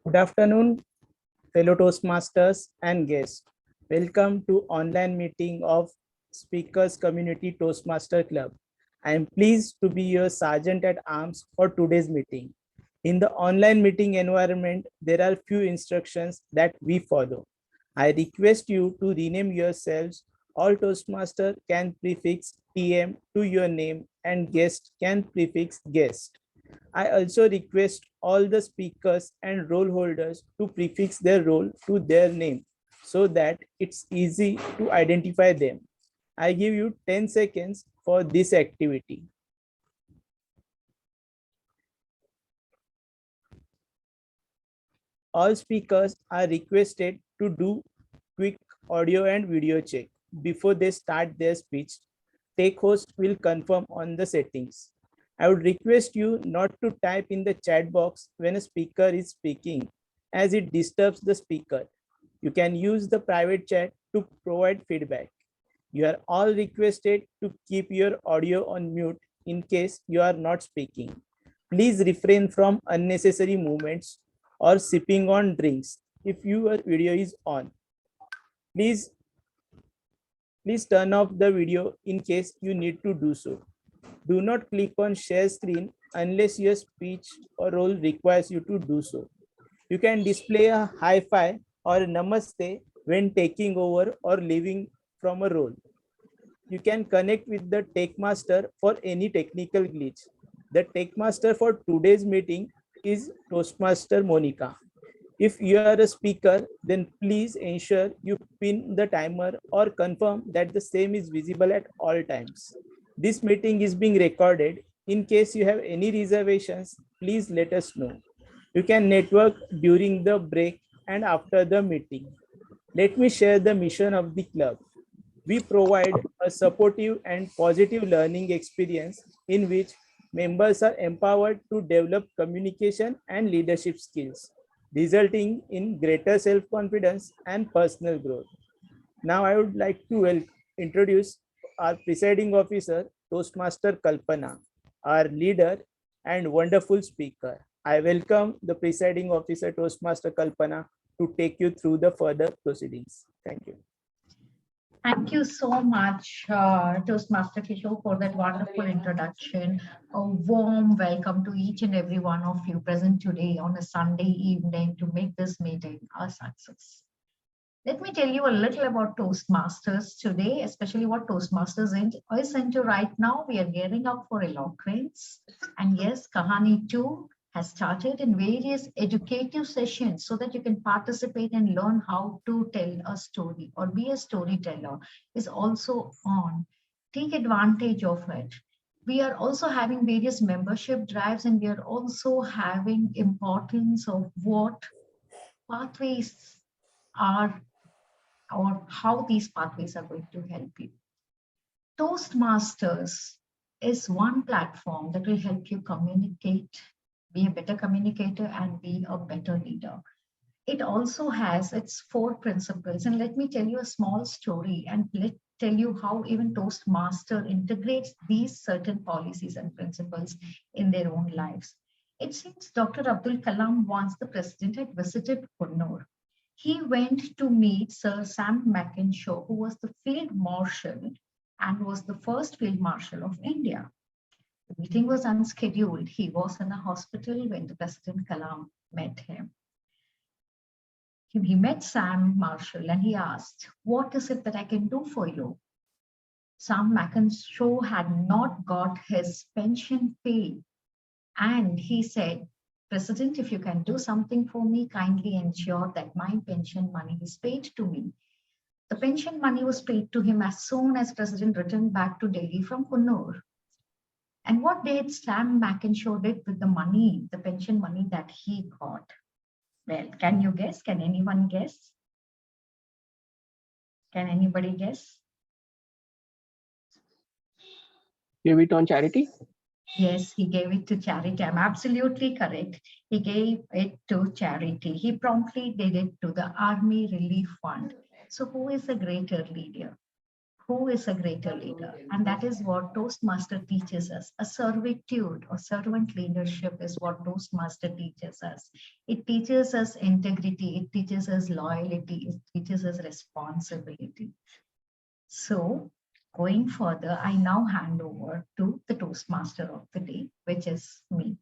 Good afternoon, fellow Toastmasters and guests. Welcome to online meeting of Speakers Community Toastmaster Club. I am pleased to be your sergeant at arms for today's meeting. In the online meeting environment, there are few instructions that we follow. I request you to rename yourselves. All Toastmaster can prefix TM to your name and guest can prefix guest. I also request all the speakers and role holders to prefix their role to their name so that it's easy to identify them. I give you 10 seconds for this activity. All speakers are requested to do quick audio and video check before they start their speech. Tech host will confirm on the settings. I would request you not to type in the chat box when a speaker is speaking, as it disturbs the speaker. You can use the private chat to provide feedback. You are all requested to keep your audio on mute in case you are not speaking. Please refrain from unnecessary movements or sipping on drinks if your video is on. Please turn off the video in case you need to do so. Do not click on share screen unless your speech or role requires you to do so. You can display a hi-fi or namaste when taking over or leaving from a role. You can connect with the Toastmaster for any technical glitch. The Toastmaster for today's meeting is Toastmaster Monica. If you are a speaker, then please ensure you pin the timer or confirm that the same is visible at all times. This meeting is being recorded. In case you have any reservations, please let us know. You can network during the break and after the meeting. Let me share the mission of the club. We provide a supportive and positive learning experience in which members are empowered to develop communication and leadership skills, resulting in greater self-confidence and personal growth. Now I would like to introduce our presiding officer, Toastmaster Kalpana, our leader and wonderful speaker. I welcome the presiding officer, Toastmaster Kalpana, to take you through the further proceedings. Thank you. Thank you so much, Toastmaster Kishore, for that wonderful introduction. A warm welcome to each and every one of you present today on a Sunday evening to make this meeting a success. Let me tell you a little about Toastmasters today, especially what Toastmasters is into right now. We are gearing up for eloquence. And yes, Kahani too has started in various educative sessions so that you can participate and learn how to tell a story or be a storyteller is also on. Take advantage of it. We are also having various membership drives, and we are also having importance of what pathways are or how these pathways are going to help you. Toastmasters is one platform that will help you communicate, be a better communicator, and be a better leader. It also has its 4 principles. And let me tell you a small story and tell you how even Toastmaster integrates these certain policies and principles in their own lives. It seems Dr. Abdul Kalam, once the president, had visited Kunnur. He went to meet Sir Sam Mackenshaw, who was the field marshal and was the first field marshal of India. The meeting was unscheduled. He was in a hospital when the President Kalam met him. He met Sam Marshall and he asked, "What is it that I can do for you?" Sam Mackenshaw had not got his pension paid. And he said, "President, if you can do something for me, kindly ensure that my pension money is paid to me." The pension money was paid to him as soon as President returned back to Delhi from Kunnur. And what did Sam Mackenshaw did with the money, the pension money that he got? Well, can you guess? Can anyone guess? Can anybody guess? Give it on charity? Yes, he gave it to charity. I'm absolutely correct. He gave it to charity. He promptly did it to the Army Relief Fund. So who is a greater leader? who is a greater leader? And that is what Toastmaster teaches us. A servitude or servant leadership is what Toastmaster teaches us. It teaches us integrity, it teaches us loyalty, it teaches us responsibility. So going further, I now hand over to the Toastmaster of the day, which is me.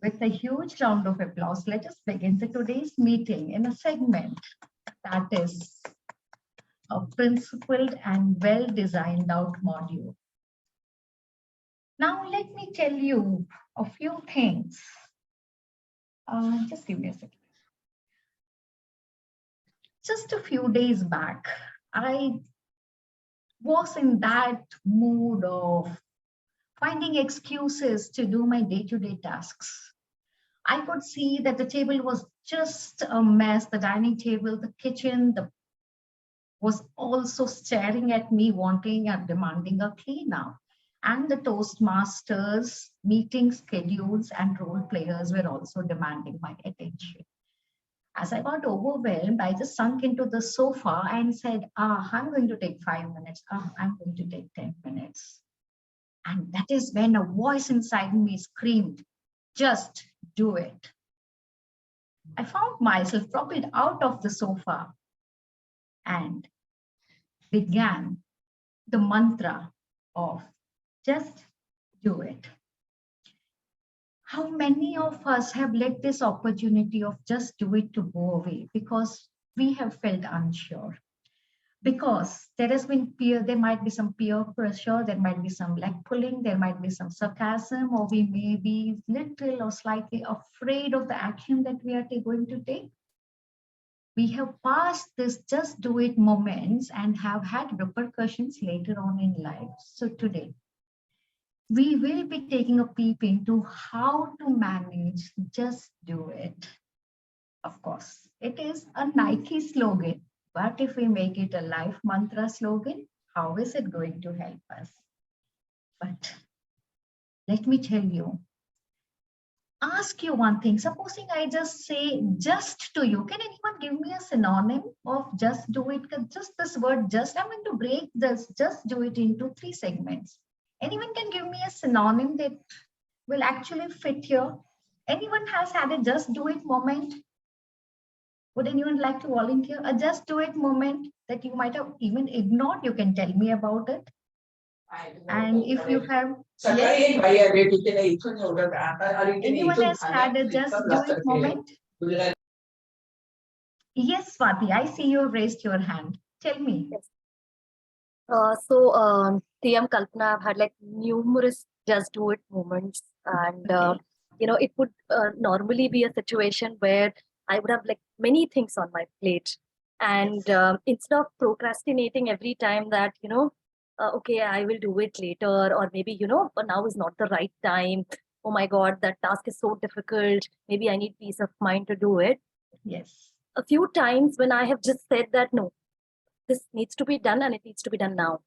With a huge round of applause, let us begin today's meeting in a segment that is a principled and well-designed out module. Now, let me tell you a few things. Just give me a second. Just a few days back, I was in that mood of finding excuses to do my day-to-day tasks. I could see that the table was just a mess, the dining table, the kitchen, was also staring at me, wanting and demanding a clean up. And the Toastmasters meeting schedules and role players were also demanding my attention. As I got overwhelmed, I just sunk into the sofa and said, I'm going to take 5 minutes. I'm going to take 10 minutes. And that is when a voice inside me screamed, just do it. I found myself propped out of the sofa and began the mantra of just do it. How many of us have let this opportunity of just do it to go away because we have felt unsure? Because there has been peer, there might be some peer pressure, there might be some leg pulling, there might be some sarcasm, or we may be little or slightly afraid of the action that we are going to take. We have passed this just do it moments and have had repercussions later on in life. So today, we will be taking a peep into how to manage just do it. Of course, it is a Nike slogan, but if we make it a life mantra slogan, how is it going to help us? But let me tell you, ask you one thing. Supposing I just say just to you, can anyone give me a synonym of just do it? Just this word just, I'm going to break this just do it into 3 segments. Anyone can give me a synonym that will actually fit here? Anyone has had a just do it moment? Would anyone like to volunteer? A just do it moment that you might have even ignored, you can tell me about it. And if you have, yes, anyone has had a just do it moment? Yes, Swati, I see you have raised your hand. Tell me. Yes. TM Kalpana, I've had like numerous just do it moments, and Okay. it would normally be a situation where I would have like many things on my plate, and instead of procrastinating every time that okay, I will do it later, or maybe but now is not the right time. Oh my God, that task is so difficult. Maybe I need peace of mind to do it. Yes. A few times when I have just said that no, this needs to be done and it needs to be done now.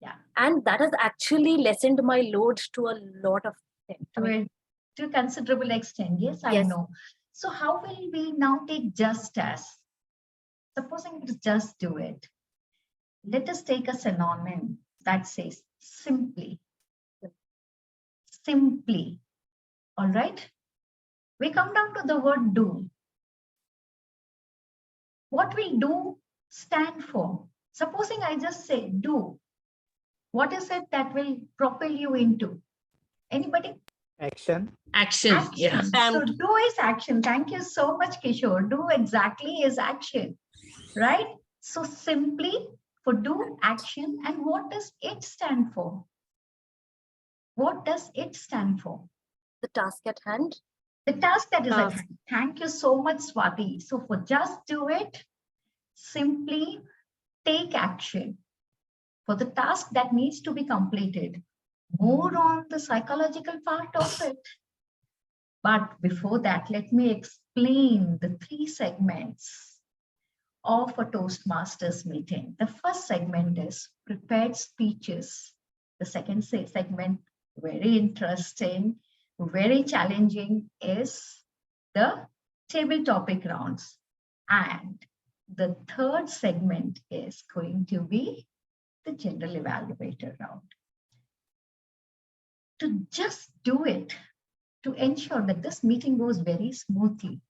Yeah. And that has actually lessened my load to a lot of things. To a considerable extent. Yes, I know. So how will we now take just as? Supposing it is just do it. Let us take a synonym that says simply. Simply. All right. We come down to the word do. What will do stand for? Supposing I just say do. What is it that will propel you into? Anybody? Action. Action. Yeah. So do is action. Thank you so much, Kishore. Do exactly is action, right? So simply for do action. And what does it stand for? What does it stand for? The task at hand. The task that is at hand. Thank you so much, Swati. So for just do it, simply take action for the task that needs to be completed. More on the psychological part of it. But before that, let me explain the 3 segments of a Toastmasters meeting. The first segment is prepared speeches. The second segment, very interesting, very challenging, is the table topic rounds. And The third segment is going to be the general evaluator round. To just do it, to ensure that this meeting goes very smoothly,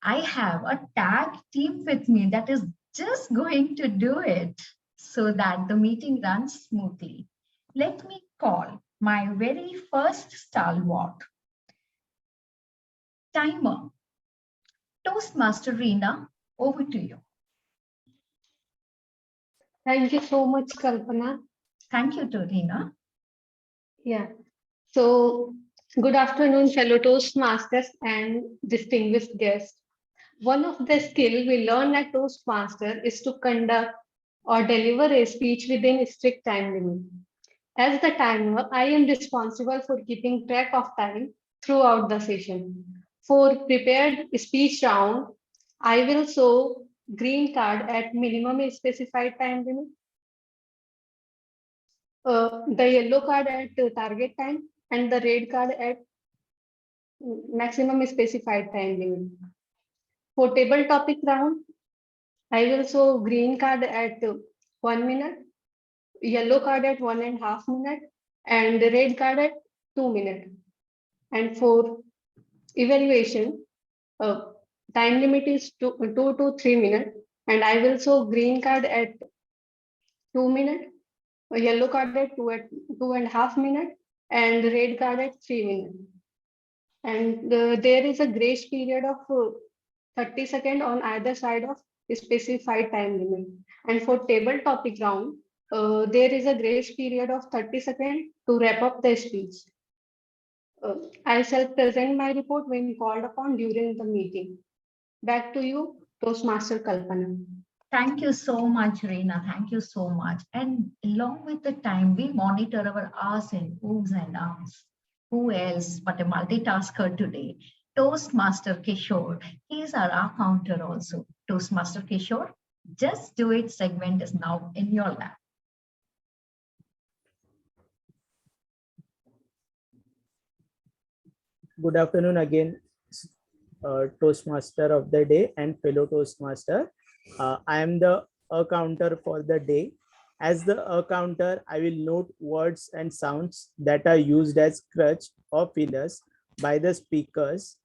I have a tag team with me that is just going to do it so that the meeting runs smoothly. Let me call my very first stalwart, timer. Toastmaster Reena, over to you. Thank you so much, Kalpana. Thank you, Reena. Yeah. So, good afternoon, fellow Toastmasters and distinguished guests. One of the skills we learn at Toastmaster is to conduct or deliver a speech within a strict time limit. As the timer, I am responsible for keeping track of time throughout the session. For prepared speech round, I will show green card at minimum specified time limit, the yellow card at target time, and the red card at maximum specified time limit. For table topic round, I will show green card at 1 minute, yellow card at 1.5 minutes, and the red card at 2 minutes. And for evaluation, time limit is 2 to 3 minutes, and I will show green card at 2 minutes, a yellow card at 2.5 minutes, and the red card at 3 minutes. And there is a grace period of 30 seconds on either side of specified time limit. And for table topic round, there is a grace period of 30 seconds to wrap up the speech. I shall present my report when called upon during the meeting. Back to you, Toastmaster Kalpana. Thank you so much, Reena. Thank you so much. And along with the time, we monitor our hours and oohs and ahs. Who else but a multitasker today? Toastmaster Kishore. He is our counter also. Toastmaster Kishore, just do it segment is now in your lap. Good afternoon again, Toastmaster of the day and fellow Toastmaster. I am the counter for the day. As the counter, I will note words and sounds that are used as crutch or fillers by the speakers.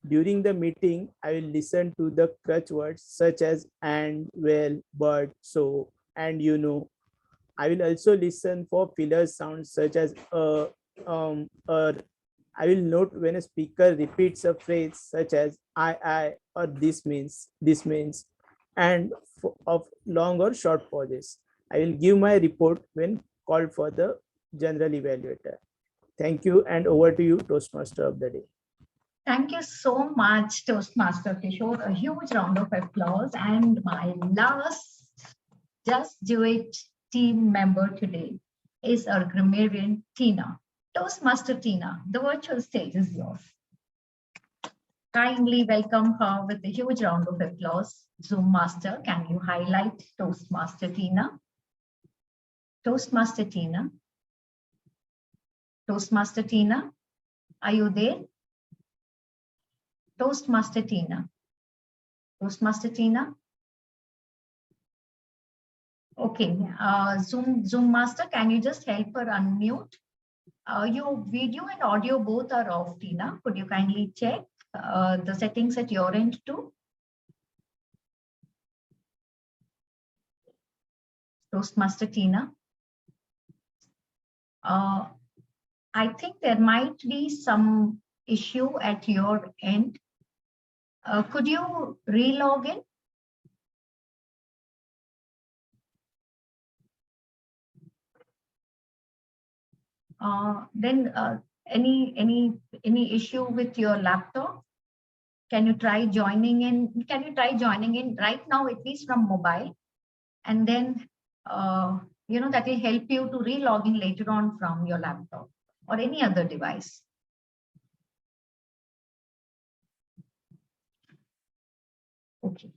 During the meeting, I will listen to the crutch words such as and, well, but, so, and you know. I will also listen for filler sounds such as I will note when a speaker repeats a phrase such as I, or this means, and of long or short pauses. I will give my report when called for the general evaluator. Thank you, and over to you, Toastmaster of the day. Thank you so much, Toastmaster Kishore. A huge round of applause. And my last Just Do It team member today is our grammarian, Tina. Toastmaster Tina, the virtual stage is yours. Kindly welcome her with a huge round of applause. Zoom Master, can you highlight Toastmaster Tina? Toastmaster Tina? Toastmaster Tina, are you there? Toastmaster Tina? Toastmaster Tina? Okay, Zoom Master, can you just help her unmute? Your video and audio both are off, Tina. Could you kindly check the settings at your end too? Toastmaster Tina. I think there might be some issue at your end. Could you re-log in? Then any issue with your laptop? Can you try joining in? Can you try joining in right now, at least from mobile? And then, that will help you to re-log in later on from your laptop or any other device. Okay.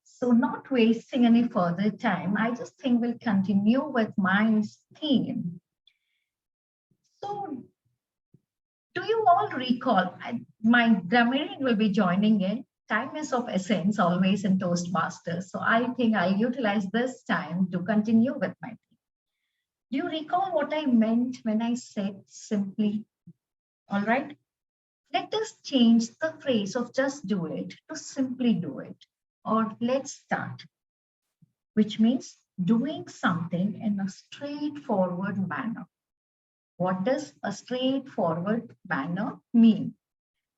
So not wasting any further time, I just think we'll continue with my theme. So do you all recall, my grammarian will be joining in. time is of essence always in Toastmasters. So I think I'll utilize this time to continue with my team. Do you recall what I meant when I said simply? All right. Let us change the phrase of just do it to simply do it, or let's start, which means doing something in a straightforward manner. What does a straightforward manner mean?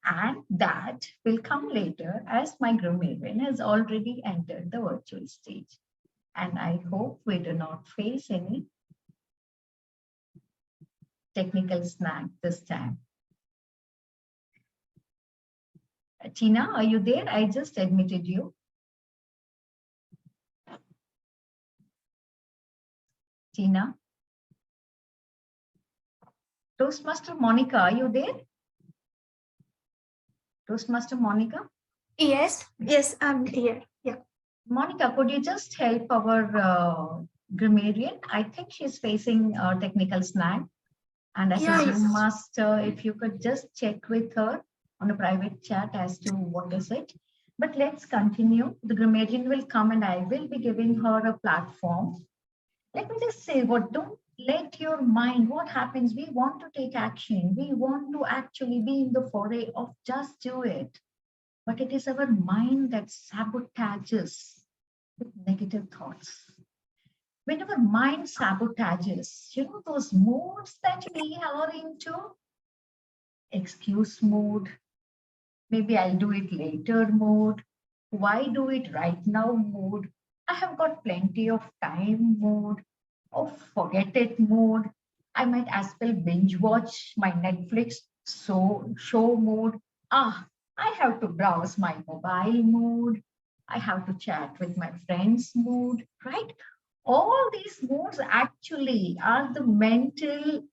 And that will come later as my grammarian has already entered the virtual stage. And I hope we do not face any technical snag this time. Tina, are you there? I just admitted you. Tina. Toastmaster Monica, are you there? Toastmaster Monica? Yes, I'm here. Yeah. Monica, could you just help our grammarian? I think she's facing a technical snag. And as a Zoom master, if you could just check with her on a private chat as to what is it. But let's continue. The grammarian will come and I will be giving her a platform. Let me just say, don't let your mind, what happens, we want to take action. We want to actually be in the foray of just do it. But it is our mind that sabotages with negative thoughts. When our mind sabotages, those modes that we are into, excuse mode, maybe I'll do it later mode, why do it right now mode, I have got plenty of time mode, or forget it mode, I might as well binge watch my Netflix show mode, I have to browse my mobile mode, I have to chat with my friends mode, right? All these modes actually are the mental,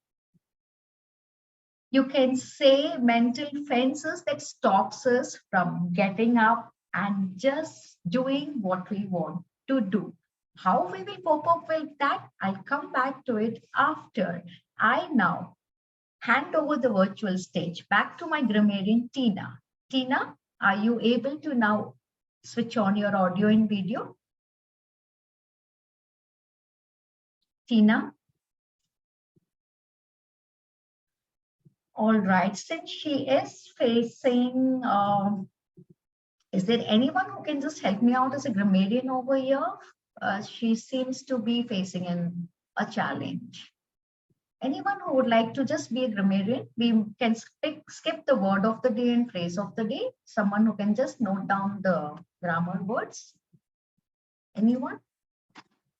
you can say mental fences that stops us from getting up and just doing what we want to do. How we will cope up with that, I'll come back to it after I now hand over the virtual stage back to my grammarian, Tina. Tina, are you able to now switch on your audio and video? Tina? All right, since she is facing, is there anyone who can just help me out as a grammarian over here? She seems to be facing a challenge. Anyone who would like to just be a grammarian, we can skip the word of the day and phrase of the day. Someone who can just note down the grammar words. Anyone?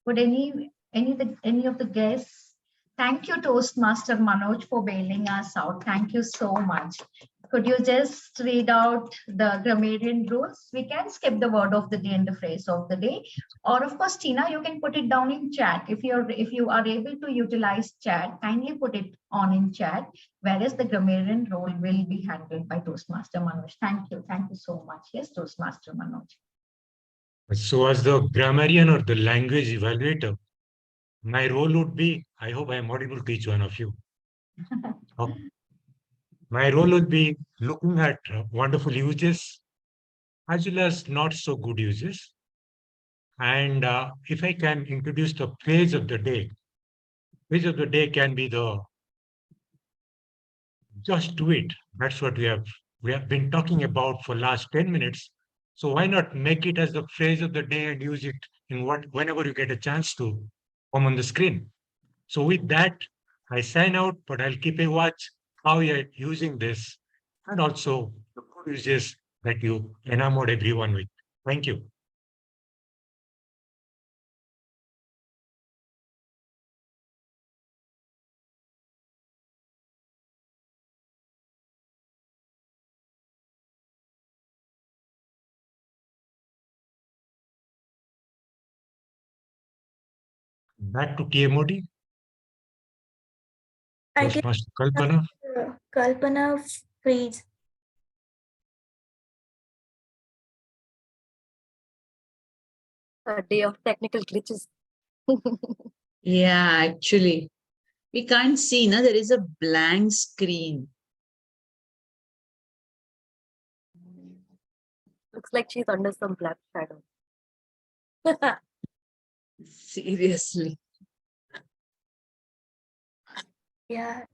Would any of the guests? Thank you, Toastmaster Manoj, for bailing us out. Thank you so much. Could you just read out the grammarian rules? We can skip the word of the day and the phrase of the day. Or of course, Tina, you can put it down in chat. If you are able to utilize chat, kindly put it on in chat, whereas the grammarian role will be handled by Toastmaster Manoj. Thank you. Thank you so much. Yes, Toastmaster Manoj. So as the grammarian or the language evaluator, my role would be, I hope I am audible to each one of you. My role would be looking at wonderful uses as well as not so good uses. And if I can introduce the phrase of the day can be the just do it. That's what we have been talking about for last 10 minutes. So why not make it as the phrase of the day and use it in whenever you get a chance to come on the screen. So with that, I sign out, but I'll keep a watch how you're using this and also the good uses that you enamored everyone with. Thank you. Back to TMOD. I can Toastmaster Kalpana. Kalpana freeze. A day of technical glitches. Yeah, actually, we can't see, no? There is a blank screen. Looks like she's under some black shadow. Seriously. Yeah,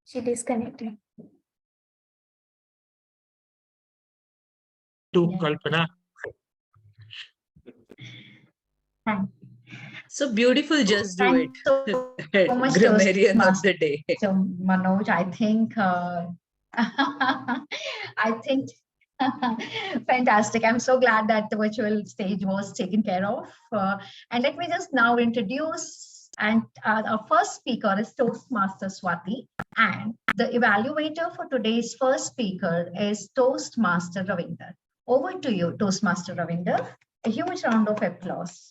she disconnected. To Yeah. Kalpana. Thank So beautiful, just do Thank it. you so much, Grammarian of Toastmaster the day. Manoj. I think I think fantastic. I'm so glad that the virtual stage was taken care of. And let me just now introduce, and our first speaker is Toastmaster Swati, and the evaluator for today's first speaker is Toastmaster Ravinder. Over to you, Toastmaster Ravinder. A huge round of applause.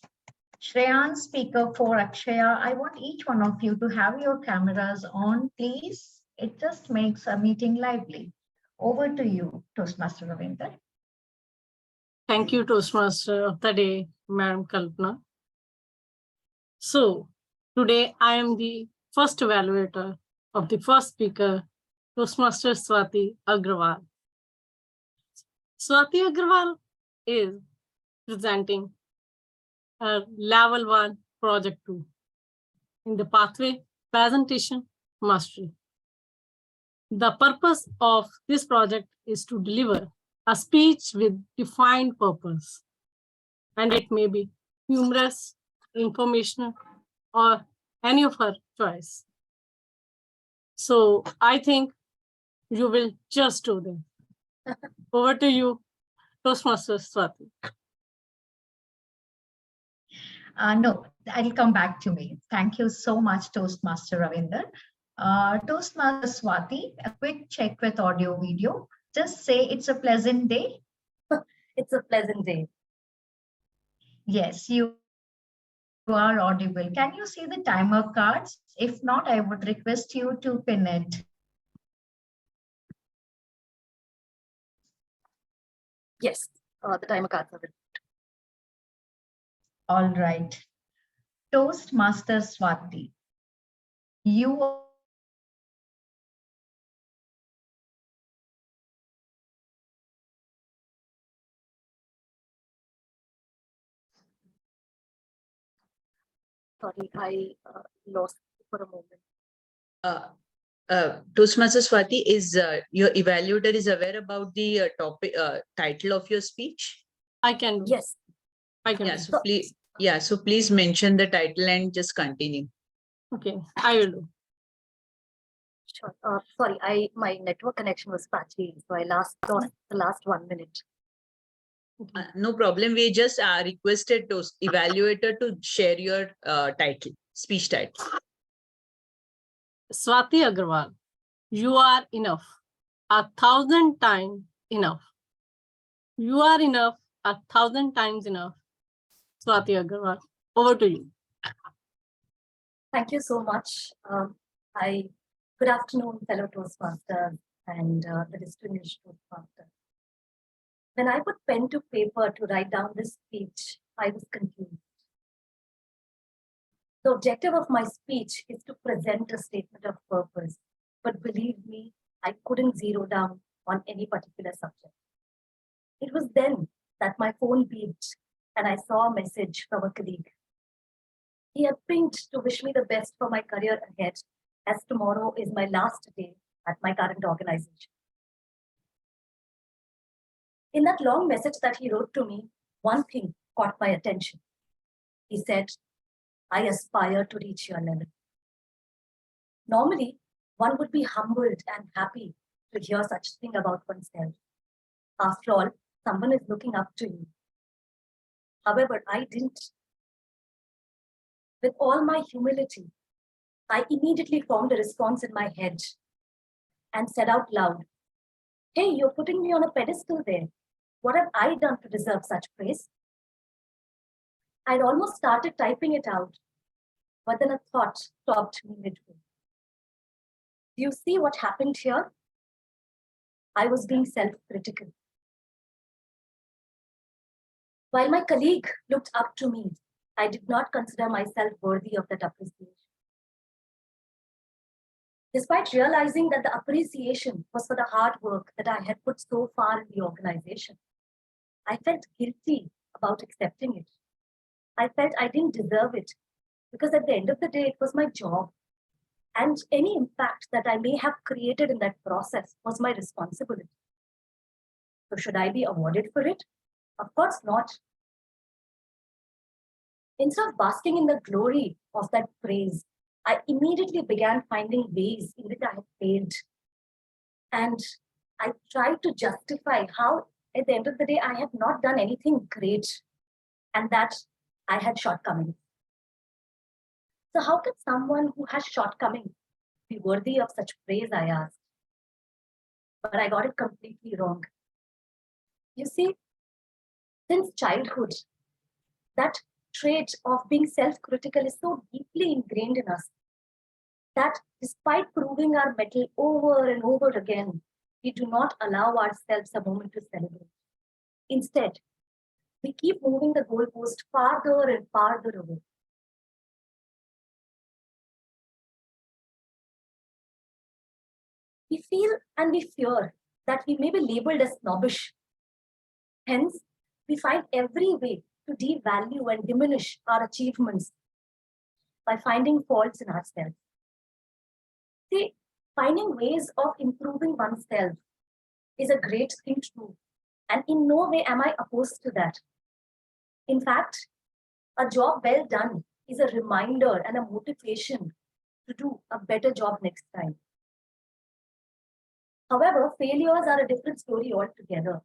Shreyan, speaker for Akshaya, I want each one of you to have your cameras on, please. It just makes a meeting lively. Over to you, Toastmaster Ravinder. Thank you, Toastmaster of the day, Madam Kalpana. So, today I am the first evaluator of the first speaker, Toastmaster Swati Agrawal. Swati Agrawal is presenting her level 1 project 2 in the pathway presentation mastery. The purpose of this project is to deliver a speech with defined purpose, and it may be humorous, informational, or any of her choice. So I think you will just do them. Over to you, Toastmaster Swati. No, it'll come back to me. Thank you so much, Toastmaster Ravinder. Toastmaster Swati, a quick check with audio video. Just say it's a pleasant day. It's a pleasant day. Yes, you are audible. Can you see the timer cards? If not, I would request you to pin it. Yes, the timer cards are ready. All right. Toastmaster Swati, you Sorry, I lost for a moment. Toastmaster Swati, is your evaluator is aware about the topic title of your speech? I can do. Yes. I can. Yeah, do. so please, so please mention the title and just continue. Okay, I will do. Sure. Sorry, my network connection was patchy, so I lost the last 1 minute. No problem. We just requested to evaluator to share your title, speech title. Swati Agrawal, you are enough, 1,000 times enough. You are enough, 1,000 times enough. Swati Agrawal, over to you. Thank you so much. Good afternoon, fellow Toastmasters and the distinguished Toastmasters. When I put pen to paper to write down this speech, I was confused. The objective of my speech is to present a statement of purpose, but believe me, I couldn't zero down on any particular subject. It was then that my phone beeped and I saw a message from a colleague. He had pinged to wish me the best for my career ahead, as tomorrow is my last day at my current organization. In that long message that he wrote to me, one thing caught my attention. He said, I aspire to reach your level. Normally, one would be humbled and happy to hear such thing about oneself. After all, someone is looking up to you. However, I didn't. With all my humility, I immediately formed a response in my head and said out loud, hey, you're putting me on a pedestal there. What have I done to deserve such praise? I'd almost started typing it out, but then a thought stopped me midway. Do you see what happened here? I was being self-critical. While my colleague looked up to me, I did not consider myself worthy of that appreciation. Despite realizing that the appreciation was for the hard work that I had put so far in the organization, I felt guilty about accepting it. I felt I didn't deserve it because at the end of the day, it was my job. And any impact that I may have created in that process was my responsibility. So should I be awarded for it? Of course not. Instead of basking in the glory of that praise, I immediately began finding ways in which I had failed. And I tried to justify how, at the end of the day, I had not done anything great and that I had shortcomings. So how can someone who has shortcomings be worthy of such praise, I asked. But I got it completely wrong. You see, since childhood, that trait of being self-critical is so deeply ingrained in us that despite proving our mettle over and over again, we do not allow ourselves a moment to celebrate. Instead, we keep moving the goalpost farther and farther away. We feel and we fear that we may be labeled as snobbish. Hence, we find every way to devalue and diminish our achievements by finding faults in ourselves. See, finding ways of improving oneself is a great thing to do, and in no way am I opposed to that. In fact, a job well done is a reminder and a motivation to do a better job next time. However, failures are a different story altogether.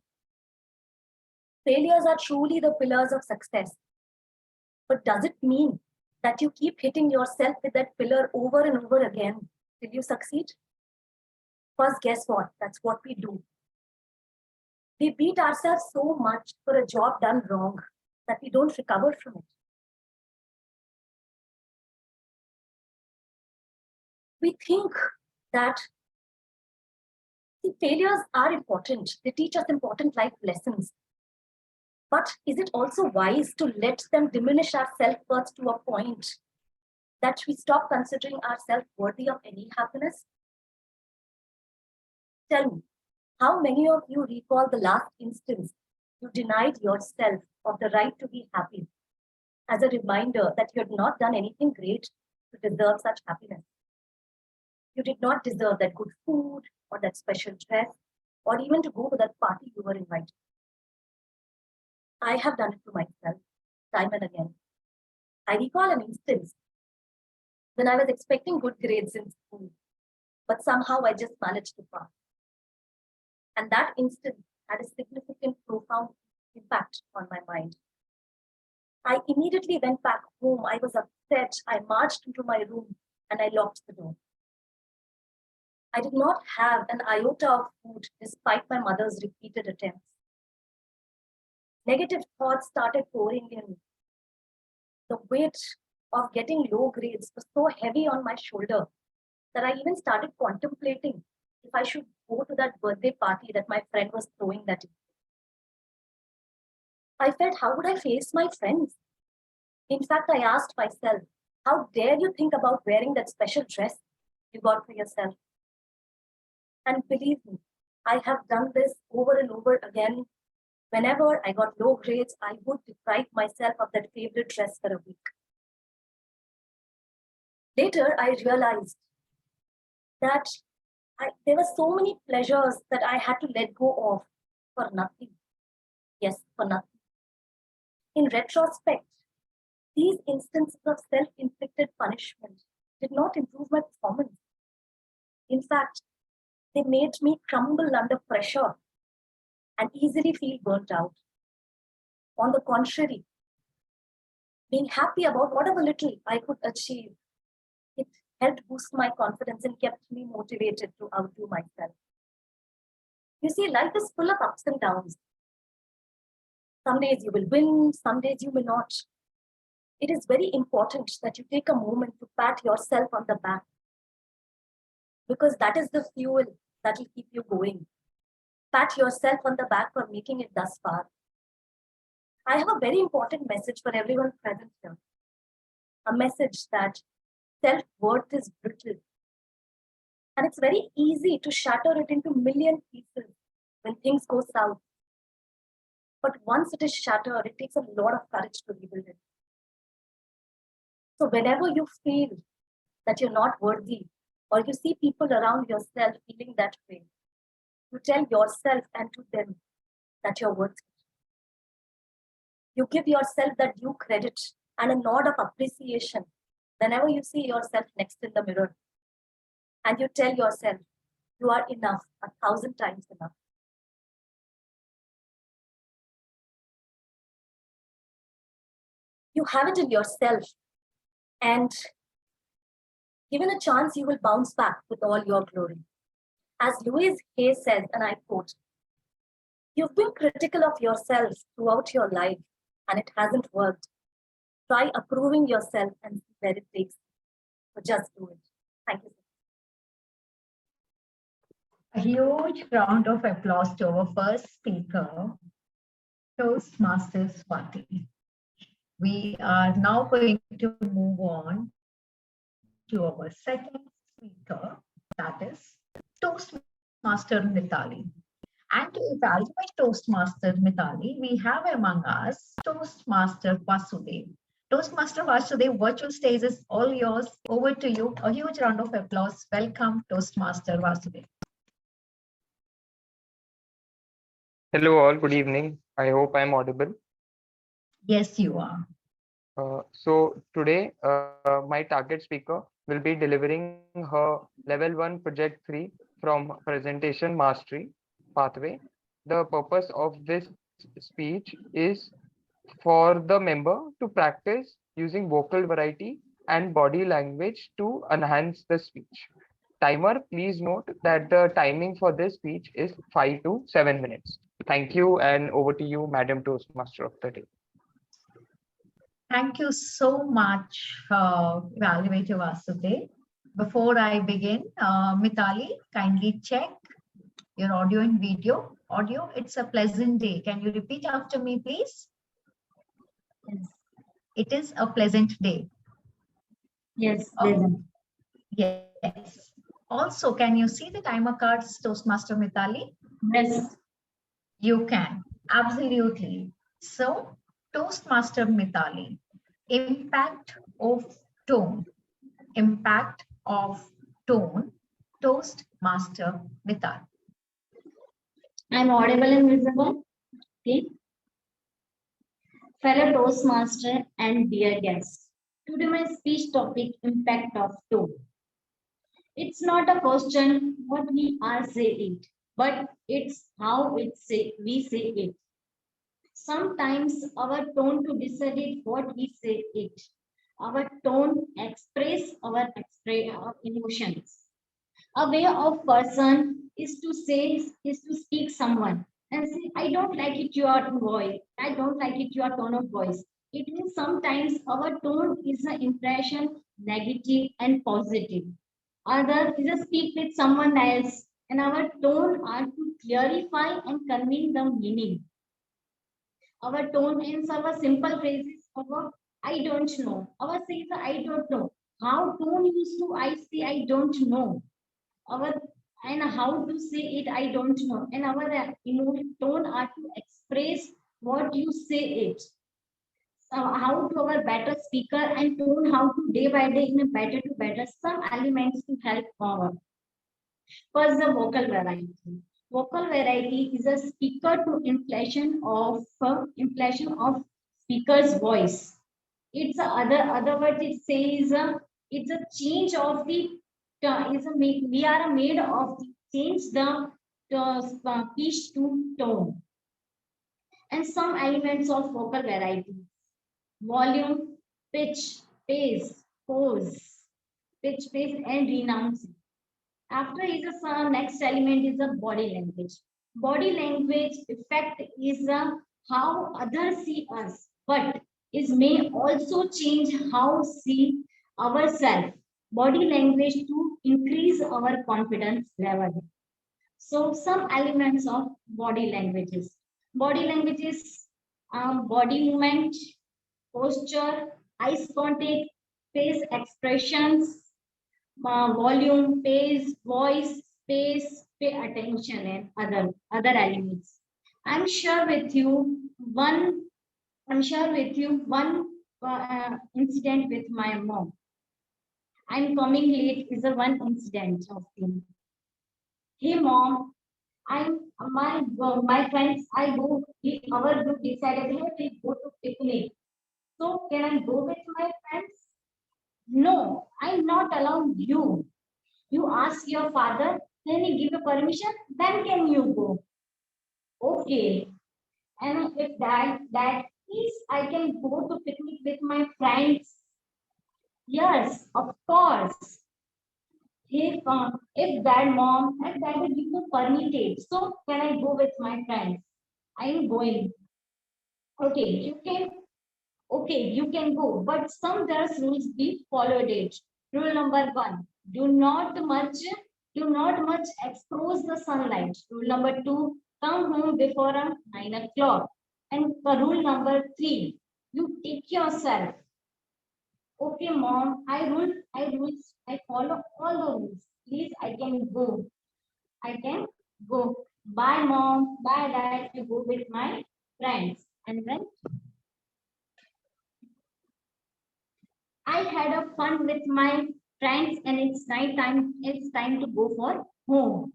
Failures are truly the pillars of success. But does it mean that you keep hitting yourself with that pillar over and over again till you succeed? First, guess what? That's what we do. We beat ourselves so much for a job done wrong that we don't recover from it. We think that the failures are important. They teach us important life lessons. But is it also wise to let them diminish our self-worth to a point that we stop considering ourselves worthy of any happiness? Tell me, how many of you recall the last instance you denied yourself of the right to be happy as a reminder that you had not done anything great to deserve such happiness? You did not deserve that good food or that special dress or even to go to that party you were invited. I have done it to myself time and again. I recall an instance when I was expecting good grades in school, but somehow I just managed to pass. And that instance had a significant, profound impact on my mind. I immediately went back home. I was upset. I marched into my room and I locked the door. I did not have an iota of food despite my mother's repeated attempts. Negative thoughts started pouring in. The weight of getting low grades was so heavy on my shoulder that I even started contemplating if I should go to that birthday party that my friend was throwing that evening. I felt, how would I face my friends? In fact, I asked myself, how dare you think about wearing that special dress you got for yourself? And believe me, I have done this over and over again. Whenever I got low grades, I would deprive myself of that favorite dress for a week. Later, I realized that there were so many pleasures that I had to let go of for nothing. Yes, for nothing. In retrospect, these instances of self-inflicted punishment did not improve my performance. In fact, they made me crumble under pressure and easily feel burnt out. On the contrary, being happy about whatever little I could achieve, it helped boost my confidence and kept me motivated to outdo myself. You see, life is full of ups and downs. Some days you will win, some days you will not. It is very important that you take a moment to pat yourself on the back, because that is the fuel that will keep you going. Pat yourself on the back for making it thus far. I have a very important message for everyone present here. A message that self-worth is brittle. And it's very easy to shatter it into a million pieces when things go south. But once it is shattered, it takes a lot of courage to rebuild it. So whenever you feel that you're not worthy, or you see people around yourself feeling that way, you tell yourself and to them that you're worthy. You give yourself that due credit and a nod of appreciation whenever you see yourself next in the mirror. And you tell yourself, you are enough, 1,000 times enough. You have it in yourself, and given a chance, you will bounce back with all your glory. As Louise Hay says, and I quote, "You've been critical of yourself throughout your life, and it hasn't worked. Try approving yourself and see where it takes you. So just do it." Thank you. A huge round of applause to our first speaker, Toastmasters Swati. We are now going to move on to our second speaker, that is Toastmaster Mithali. And to evaluate Toastmaster Mithali, we have among us Toastmaster Vasudev. Toastmaster Vasudev, virtual stage is all yours. Over to you. A huge round of applause. Welcome, Toastmaster Vasudev. Hello all, good evening. I hope I'm audible. Yes, you are. So today, my target speaker will be delivering her level 1 project 3 from presentation mastery pathway. The purpose of this speech is for the member to practice using vocal variety and body language to enhance the speech. Timer, please note that the timing for this speech is 5 to 7 minutes. Thank you, and over to you, Madam Toastmaster of the day. Thank you so much, Evaluator Vasudev. Before I begin, Mithali, kindly check your audio and video. Audio, it's a pleasant day. Can you repeat after me, please? Yes. It is a pleasant day. Yes, pleasant. Yes. Also, can you see the timer cards, Toastmaster Mithali? Yes. You can, absolutely. So, Toastmaster Mithali, impact of tone, impact of tone, Toastmaster Mithali. I'm audible and visible. Okay. Fellow Toastmaster and dear guests, today my speech topic, impact of tone. It's not a question what we are saying, but it's how we say it. Sometimes our tone to decide what we say it. Our tone express our emotions. A way of person is to speak someone and say, I don't like it your voice. I don't like it your tone of voice. It means sometimes our tone is an impression negative and positive. Other is a speak with someone else, and our tone are to clarify and convey the meaning. Our tone ends our simple phrases of I don't know. Our says I don't know. How tone used to I say I don't know. Our and how to say it I don't know. And our tone are to express what you say it. So how to our better speaker and tone how to day by day in a better to better some elements to help forward. First, the vocal variety. Vocal variety is a speaker to inflation of speaker's voice. It's a other word it says it's a change of the we are made of the change the pitch to tone. And some elements of vocal variety. Volume, pitch, pace, pose, pitch, pace, and renouncing. After is a next element is a body language. Body language effect is how others see us, but it may also change how see ourselves. Body language to increase our confidence level. So some elements of body languages. Body languages, body movement, posture, eye contact, face expressions, volume, pace, voice, space, pay attention, and other elements. I'm sure with you one, I'm share with you one incident with my mom. I'm coming late is a one incident of him. Hey mom, my friends, our group decided, hey, we go to picnic. So can I go with my friends? No, I'm not allowing you. You ask your father, then he give you permission, then can you go? Okay. And if that is, I can go to picnic with my friends. Yes, of course. If that mom and dad will give you permitted, so can I go with my friends? I am going. Okay, you can go, but some there's rules be followed it. Rule number 1, do not much expose the sunlight. Rule number 2, come home before 9 o'clock. And for rule number 3, you take yourself. Okay, mom, I follow all the rules. Please, I can go. I can go. Bye, mom. Bye, dad. I go with my friends. And then I had a fun with my friends, and it's night time. It's time to go for home.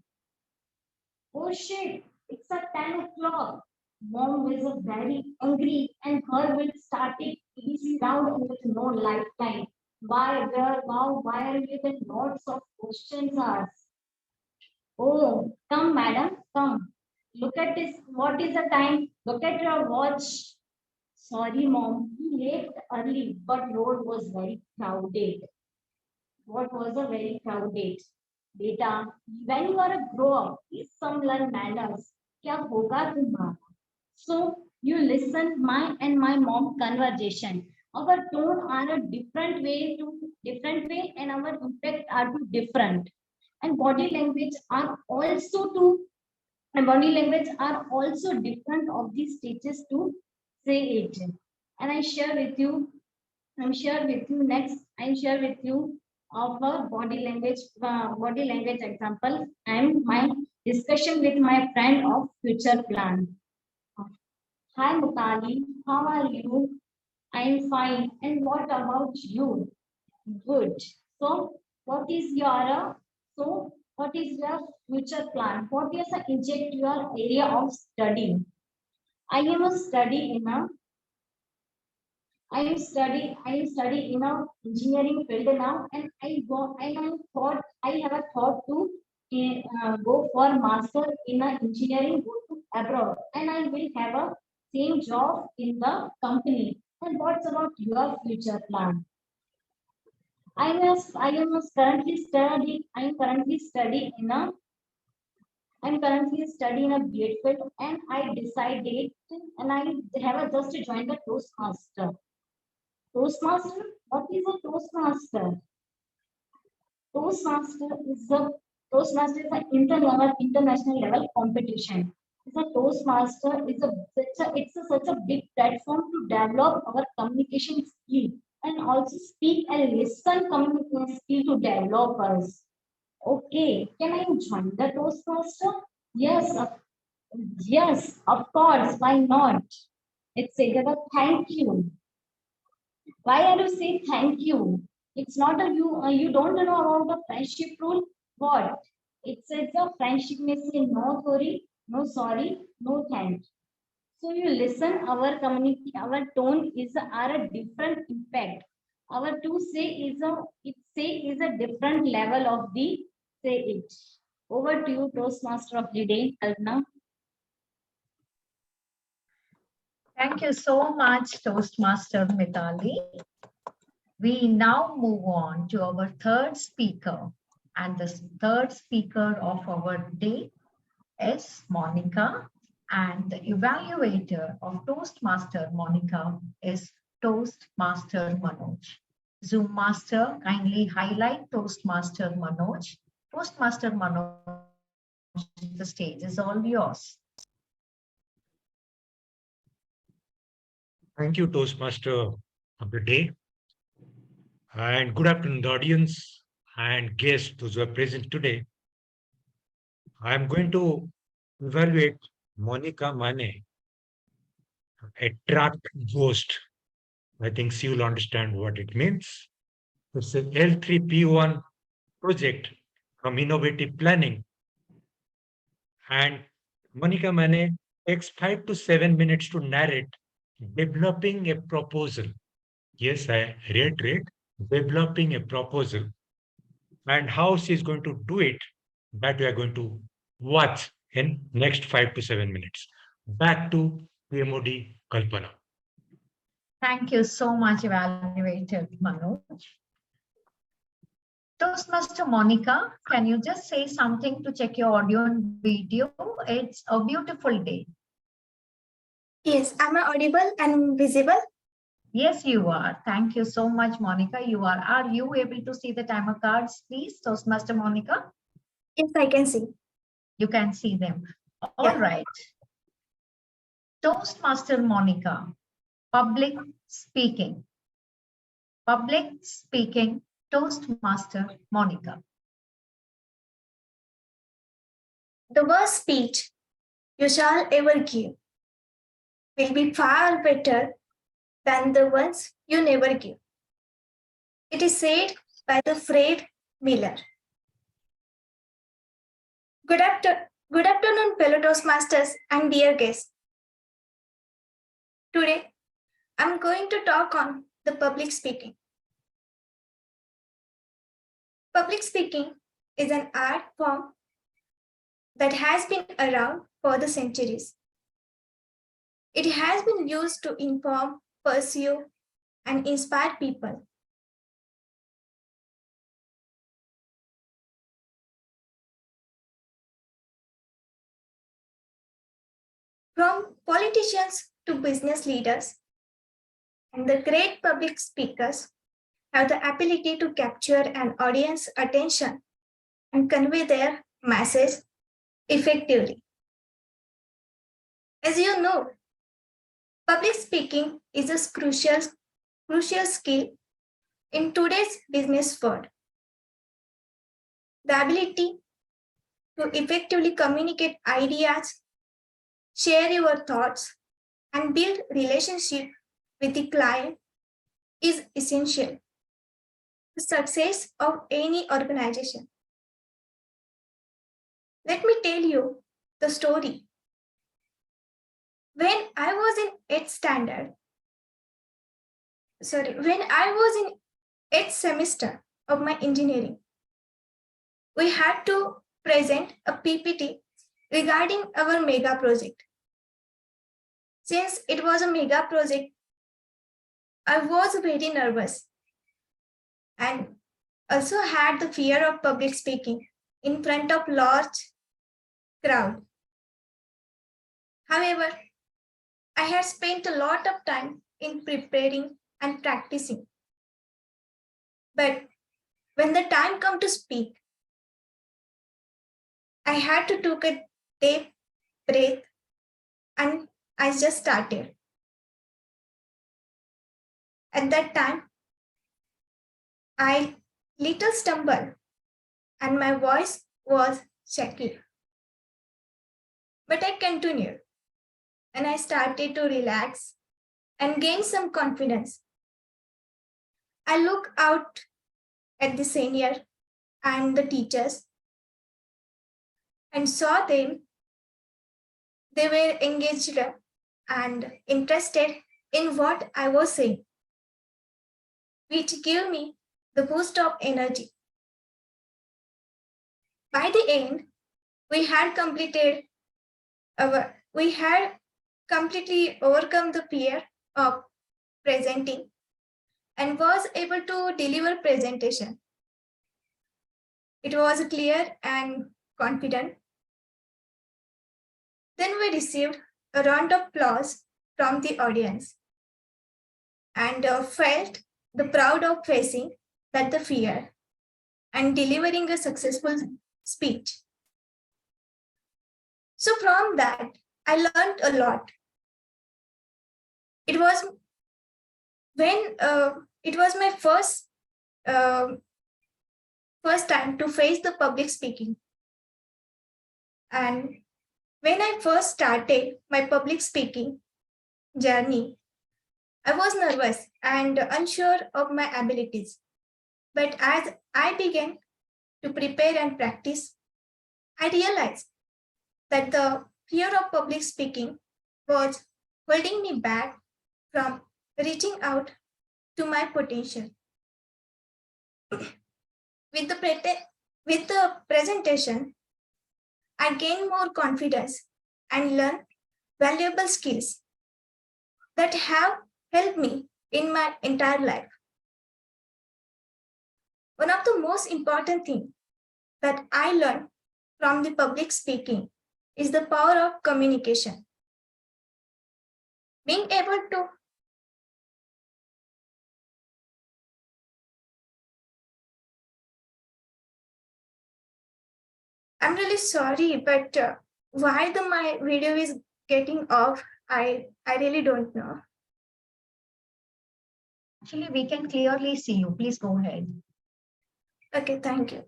Oh shit! It's a 10 o'clock. Mom was very angry, and her will started easy down with no lifeline. Why, girl? Wow, why are you with lots of questions asked? Oh, come, madam, come. Look at this. What is the time? Look at your watch. Sorry, mom. We left early, but road was very crowded. What was a very crowded? Beta, when you are a grow up, please some learn manners. क्या होगा तुम्हारा? So you listen my and my mom conversation. Our tone are a different way, and our impact are too different. And body language are also different of these stages to say it. And I'm share with you of a body language example and my discussion with my friend of future plan. Hi Mutali, how are you? I'm fine. And what about you? Good. So what is your future plan? What is the inject your area of study? I am a study in a I am study in a engineering field now, and I have a thought to go for master in a engineering, go to abroad, and I will have a same job in the company. And what's about your future plan? I am currently studying in a I'm currently studying a BEd field, and I decided and I have just joined the Toastmaster. Toastmaster? What is a Toastmaster? Toastmaster is a Toastmaster is an international level competition. The Toastmaster is such a big platform to develop our communication skill and also speak and listen communication skill to developers. Okay, can I join the Toastmaster? Yes, of course. Why not? It's a thank you. Why are you saying thank you? It's not a you. You don't know about the friendship rule. What? It says a friendship may say no sorry, no thank. So you listen. Our community, our tone are a different impact. Our to say is a different level of the say it. Over to you, Toastmaster of the day, Kalpana. Thank you so much, Toastmaster Mitali. We now move on to our third speaker. And the third speaker of our day is Monica. And the evaluator of Toastmaster Monica is Toastmaster Manoj. Zoom Master, kindly highlight Toastmaster Manoj. Toastmaster Manoj, the stage is all yours. Thank you, Toastmaster of the day. And good afternoon, the audience and guests, those who are present today. I'm going to evaluate Monica Mane attract ghost. I think she will understand what it means. It's an L3P1 project from innovative planning. And Monica Mane takes 5 to 7 minutes to narrate developing a proposal. Yes, I reiterate, developing a proposal. And how she's going to do it, that we are going to watch in next 5 to 7 minutes. Back to PMOD Kalpana. Thank you so much, evaluator Manoj. Toastmaster Monica, can you just say something to check your audio and video? It's a beautiful day. Yes, am I audible and visible? Yes, you are. Thank you so much, Monica. You are. Are you able to see the timer cards, please, Toastmaster Monica? Yes, I can see. You can see them. All right. Toastmaster Monica, public speaking. Public speaking, Toastmaster Monica. The worst speech you shall ever give will be far better than the ones you never give. It is said by the Fred Miller. Good afternoon, fellow Toastmasters and dear guests. Today, I'm going to talk on the public speaking. Public speaking is an art form that has been around for the centuries. It has been used to inform, pursue, and inspire people. From politicians to business leaders, and the great public speakers have the ability to capture an audience's attention and convey their message effectively. As you know, public speaking is a crucial skill in today's business world. The ability to effectively communicate ideas, share your thoughts, and build relationship with the client is essential to the success of any organization. Let me tell you the story. When I was in 8th semester of my engineering, we had to present a PPT regarding our mega project. Since it was a mega project, I was very nervous and also had the fear of public speaking in front of large crowd. However, I had spent a lot of time in preparing and practicing. But when the time came to speak, I had to take a deep breath and I just started. At that time, I little stumbled and my voice was shaky. But I continued and I started to relax and gain some confidence. I looked out at the senior and the teachers and saw them. They were engaged and interested in what I was saying, which gave me the boost of energy. By the end, we had completely overcome the fear of presenting and was able to deliver presentation. It was clear and confident. Then we received a round of applause from the audience and felt the proud of facing that the fear and delivering a successful speech. So from that, I learned a lot. It was my first time to face the public speaking. And when I first started my public speaking, journey, I was nervous and unsure of my abilities. But as I began to prepare and practice, I realized that the fear of public speaking was holding me back from reaching out to my potential. With the presentation, I gained more confidence and learned valuable skills that have helped me in my entire life. One of the most important things that I learned from the public speaking is the power of communication. Being able to I'm really sorry, but why my video is getting off, I really don't know. Actually, we can clearly see you. Please go ahead. Okay, thank you.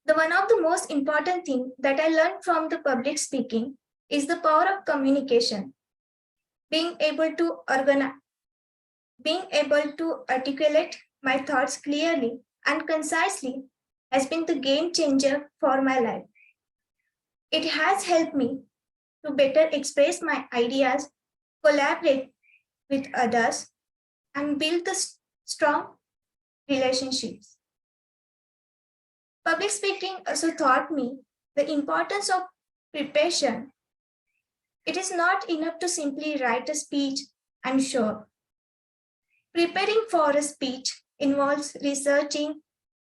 The one of the most important thing that I learned from the public speaking is the power of communication. Being able to articulate my thoughts clearly and concisely has been the game changer for my life. It has helped me to better express my ideas, collaborate with others, and build the strong relationships. Public speaking also taught me the importance of preparation. It is not enough to simply write a speech and show up. Preparing for a speech involves researching,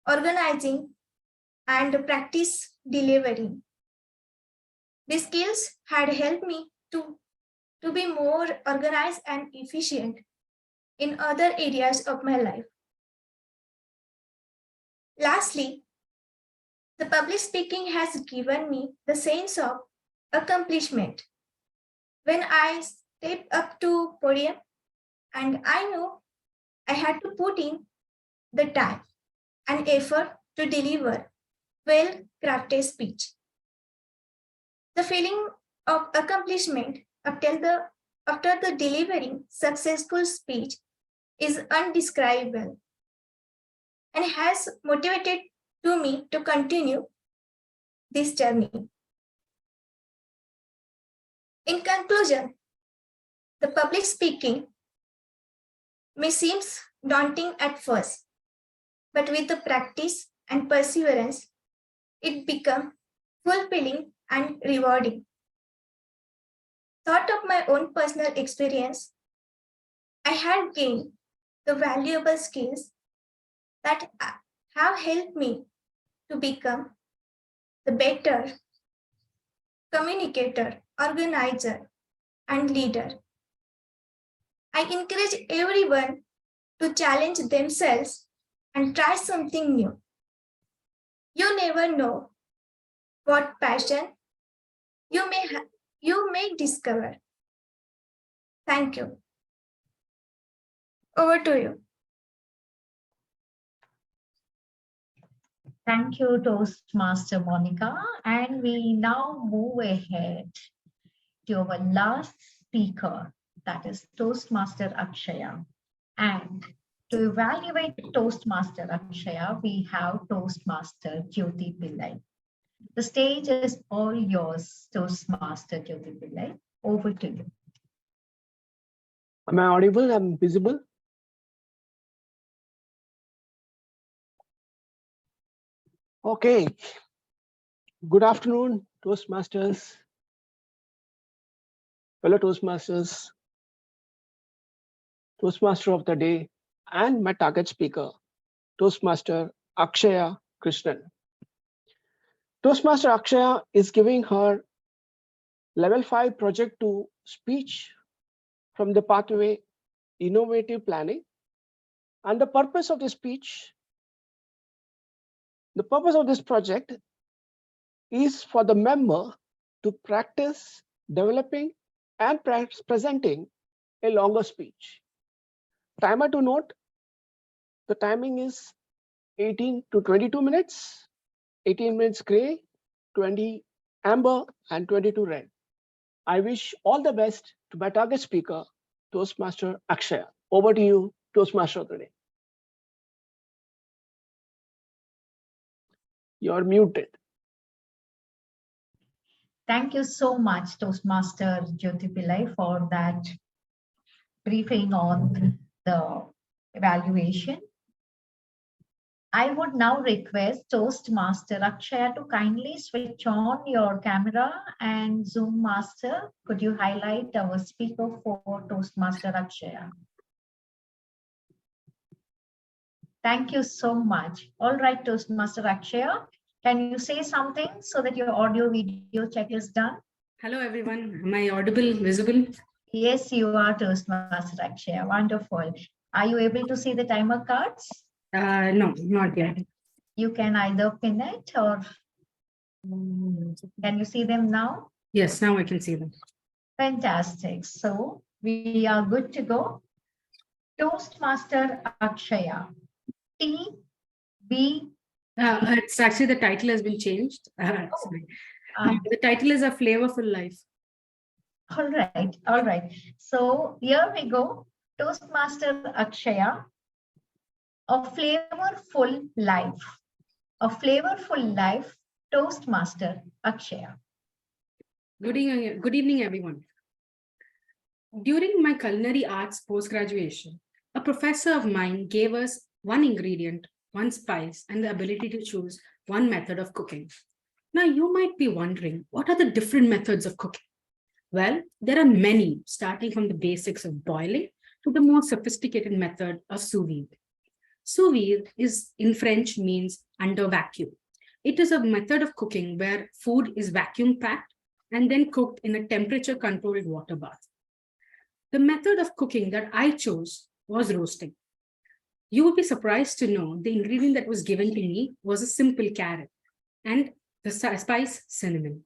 organizing, and practice delivering. These skills had helped me to be more organized and efficient in other areas of my life. Lastly, the public speaking has given me the sense of accomplishment. When I stepped up to podium and I knew I had to put in the time and effort to deliver well-crafted speech. The feeling of accomplishment after the delivering successful speech is undescribable and has motivated to me to continue this journey. In conclusion, the public speaking may seem daunting at first, but with the practice and perseverance, it becomes fulfilling and rewarding. Thought of my own personal experience, I had gained the valuable skills that have helped me to become the better communicator, organizer, and leader. I encourage everyone to challenge themselves and try something new. You never know what passion you may discover. Thank you. Over to you. Thank you, Toastmaster Monica. And we now move ahead to our last speaker, that is Toastmaster Akshaya. And to evaluate Toastmaster Akshaya, we have Toastmaster Jyoti Pillai. The stage is all yours, Toastmaster Jyoti Pillai. Over to you. Am I audible? I'm visible? Okay. Good afternoon, Toastmasters, fellow Toastmasters, Toastmaster of the day, and my target speaker, Toastmaster Akshaya Krishnan. Toastmaster Akshaya is giving her level 5 project to speech from the pathway innovative planning. And the purpose of this project is for the member to practice developing and presenting a longer speech. Timer to note, the timing is 18 to 22 minutes, 18 minutes gray, 20 amber, and 22 red. I wish all the best to my target speaker, Toastmaster Akshaya. Over to you, Toastmaster of the day. You're muted. Thank you so much, Toastmaster Jyoti Pillai, for that briefing on the evaluation. I would now request Toastmaster Akshaya to kindly switch on your camera and Zoom Master. Could you highlight our speaker for Toastmaster Akshaya? Thank you so much. All right, Toastmaster Akshaya, can you say something so that your audio video check is done? Hello, everyone. Am I audible, visible? Yes, you are, Toastmaster Akshaya. Wonderful. Are you able to see the timer cards? No, not yet. You can either pin it or can you see them now? Yes, now I can see them. Fantastic. So we are good to go. Toastmaster Akshaya. TB. It's actually the title has been changed. Sorry. The title is A Flavorful Life. All right. All right. So here we go. Toastmaster Akshaya. A flavorful life. A flavorful life. Toastmaster Akshaya. Good evening, everyone. During my culinary arts post-graduation, a professor of mine gave us one ingredient, one spice, and the ability to choose one method of cooking. Now, you might be wondering, what are the different methods of cooking? Well, there are many, starting from the basics of boiling to the more sophisticated method of sous vide. Sous vide in French means under vacuum. It is a method of cooking where food is vacuum packed and then cooked in a temperature controlled water bath. The method of cooking that I chose was roasting. You would be surprised to know the ingredient that was given to me was a simple carrot and the spice cinnamon.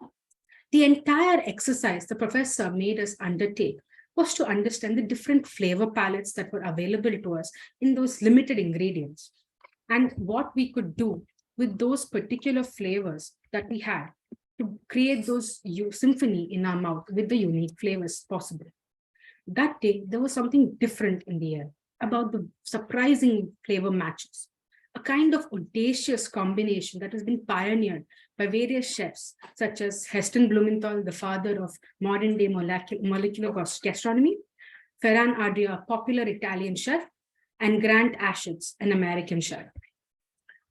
The entire exercise the professor made us undertake was to understand the different flavor palettes that were available to us in those limited ingredients and what we could do with those particular flavors that we had to create those symphony in our mouth with the unique flavors possible. That day, there was something different in the air about the surprising flavor matches, a kind of audacious combination that has been pioneered by various chefs, such as Heston Blumenthal, the father of modern-day molecular gastronomy, Ferran Adria, a popular Italian chef, and Grant Achatz, an American chef.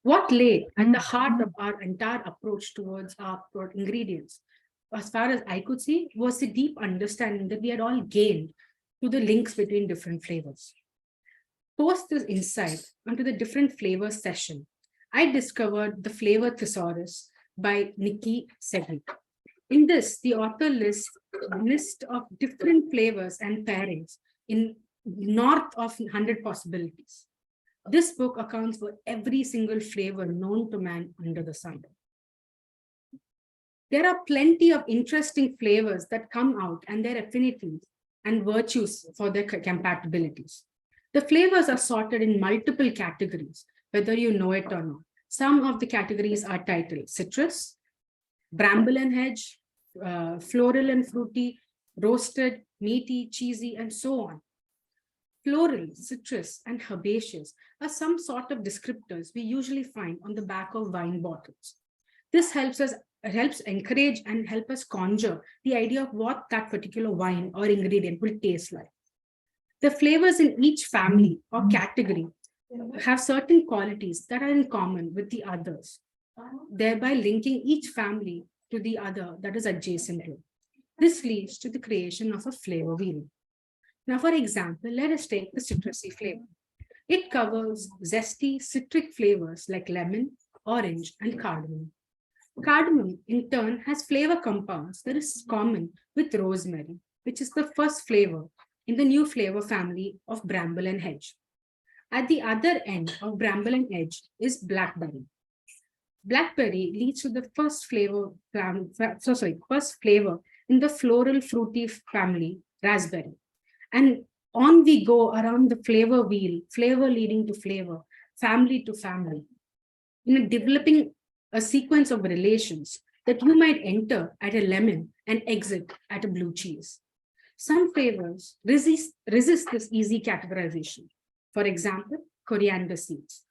What lay at the heart of our entire approach towards our ingredients, as far as I could see, was the deep understanding that we had all gained to the links between different flavors. Post this insight onto the different flavors session, I discovered the Flavor Thesaurus by Nikki Segri. In this, the author lists a list of different flavors and pairings in north of 100 possibilities. This book accounts for every single flavor known to man under the sun. There are plenty of interesting flavors that come out and their affinities and virtues for their compatibilities. The flavors are sorted in multiple categories, whether you know it or not. Some of the categories are titled citrus, bramble and hedge, floral and fruity, roasted, meaty, cheesy, and so on. Floral, citrus, and herbaceous are some sort of descriptors we usually find on the back of wine bottles. This helps encourage and help us conjure the idea of what that particular wine or ingredient will taste like. The flavors in each family or category have certain qualities that are in common with the others, thereby linking each family to the other that is adjacent to it. This leads to the creation of a flavor wheel. Now, for example, let us take the citrusy flavor. It covers zesty citric flavors like lemon, orange, and cardamom. Cardamom, in turn, has flavor compounds that is common with rosemary, which is the first flavor in the new flavor family of bramble and hedge. At the other end of bramble and hedge is blackberry. Blackberry leads to the first flavor in the floral fruity family, raspberry. And on we go around the flavor wheel, flavor leading to flavor, family to family, in developing a sequence of relations that you might enter at a lemon and exit at a blue cheese. Some flavors resist this easy categorization. For example, coriander seeds.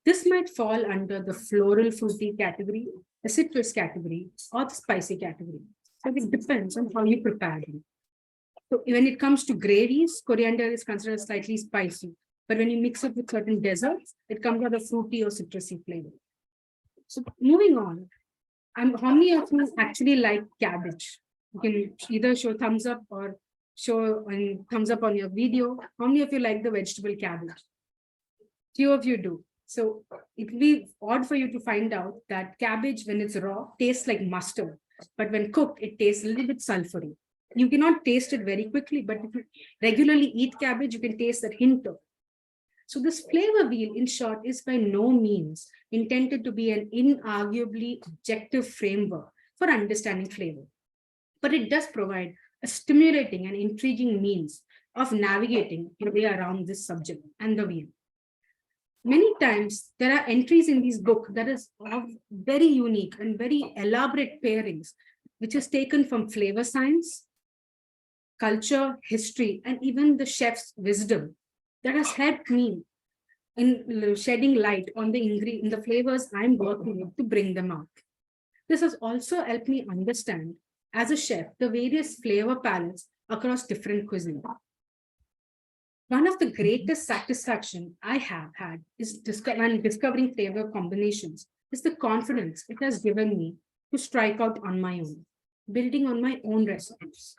This might fall under the floral fruity category, the citrus category, or the spicy category. So it depends on how you prepare them. So when it comes to gravies, coriander is considered slightly spicy. But when you mix it with certain desserts, it comes out a fruity or citrusy flavor. So moving on, how many of you actually like cabbage? You can either show thumbs up or show thumbs up on your video. How many of you like the vegetable cabbage? Few of you do. So it will be odd for you to find out that cabbage, when it's raw, tastes like mustard. But when cooked, it tastes a little bit sulfury. You cannot taste it very quickly, but if you regularly eat cabbage, you can taste that hint of it. So this flavor wheel, in short, is by no means intended to be an inarguably objective framework for understanding flavor. But it does provide a stimulating and intriguing means of navigating your way around this subject and the wheel. Many times there are entries in these books that is of very unique and very elaborate pairings, which is taken from flavor science, culture, history, and even the chef's wisdom that has helped me in shedding light on the flavors I'm working with to bring them out. This has also helped me understand, as a chef, the various flavor palettes across different cuisines. One of the greatest satisfaction I have had is when discovering flavor combinations is the confidence it has given me to strike out on my own, building on my own recipes.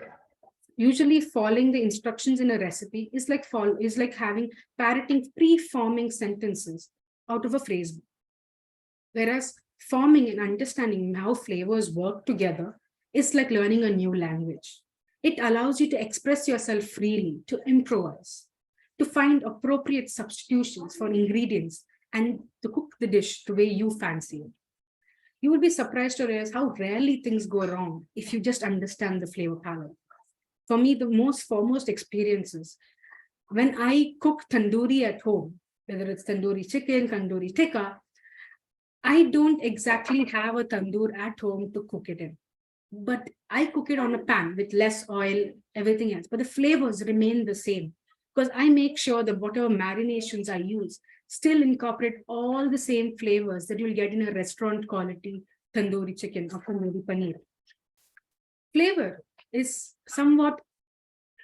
Usually following the instructions in a recipe is like parroting pre-forming sentences out of a phrase book. Whereas forming and understanding how flavors work together is like learning a new language. It allows you to express yourself freely, to improvise, to find appropriate substitutions for ingredients, and to cook the dish the way you fancy it. You will be surprised to realize how rarely things go wrong if you just understand the flavor palette. For me, the most foremost experiences, when I cook tandoori at home, whether it's tandoori chicken, tandoori tikka, I don't exactly have a tandoor at home to cook it in. But I cook it on a pan with less oil, everything else. But the flavors remain the same because I make sure that whatever marinations I use still incorporate all the same flavors that you'll get in a restaurant quality tandoori chicken or tandoori paneer. Flavor is somewhat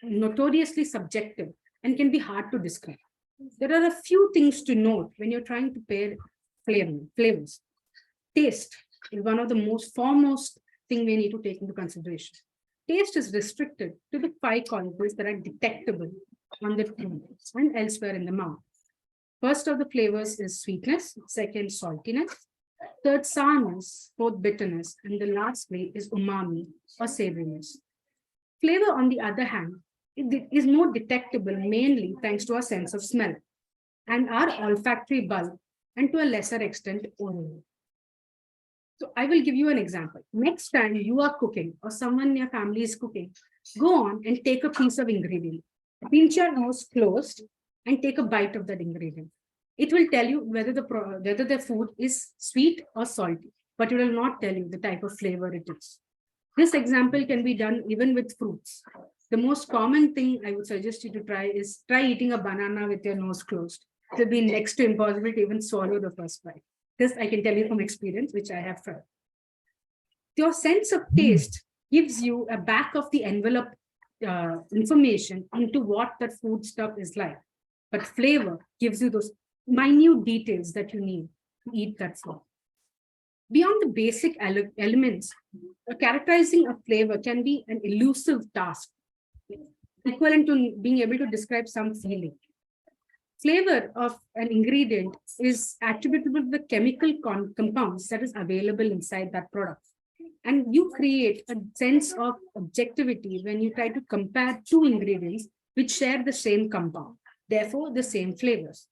notoriously subjective and can be hard to describe. There are a few things to note when you're trying to pair flavors. Taste is one of the most foremost thing we need to take into consideration. Taste is restricted to the 5 qualities that are detectable on the tongue and elsewhere in the mouth. First of the flavors is sweetness, second saltiness, third sourness, fourth bitterness, and the last way is umami or savoriness. Flavor, on the other hand, is more detectable mainly thanks to our sense of smell and our olfactory bulb, and to a lesser extent oral. So I will give you an example. Next time you are cooking or someone in your family is cooking, go on and take a piece of ingredient. Pinch your nose closed and take a bite of that ingredient. It will tell you whether the food is sweet or salty, but it will not tell you the type of flavor it is. This example can be done even with fruits. The most common thing I would suggest you to try is try eating a banana with your nose closed. It will be next to impossible to even swallow the first bite. This I can tell you from experience, which I have tried. Your sense of taste gives you a back of the envelope information into what that food stuff is like. But flavor gives you those minute details that you need to eat that food. Beyond the basic elements, characterizing a flavor can be an elusive task, equivalent to being able to describe some feeling. Flavor of an ingredient is attributable to the chemical compounds that is available inside that product. And you create a sense of objectivity when you try to compare 2 ingredients which share the same compound, therefore the same flavors.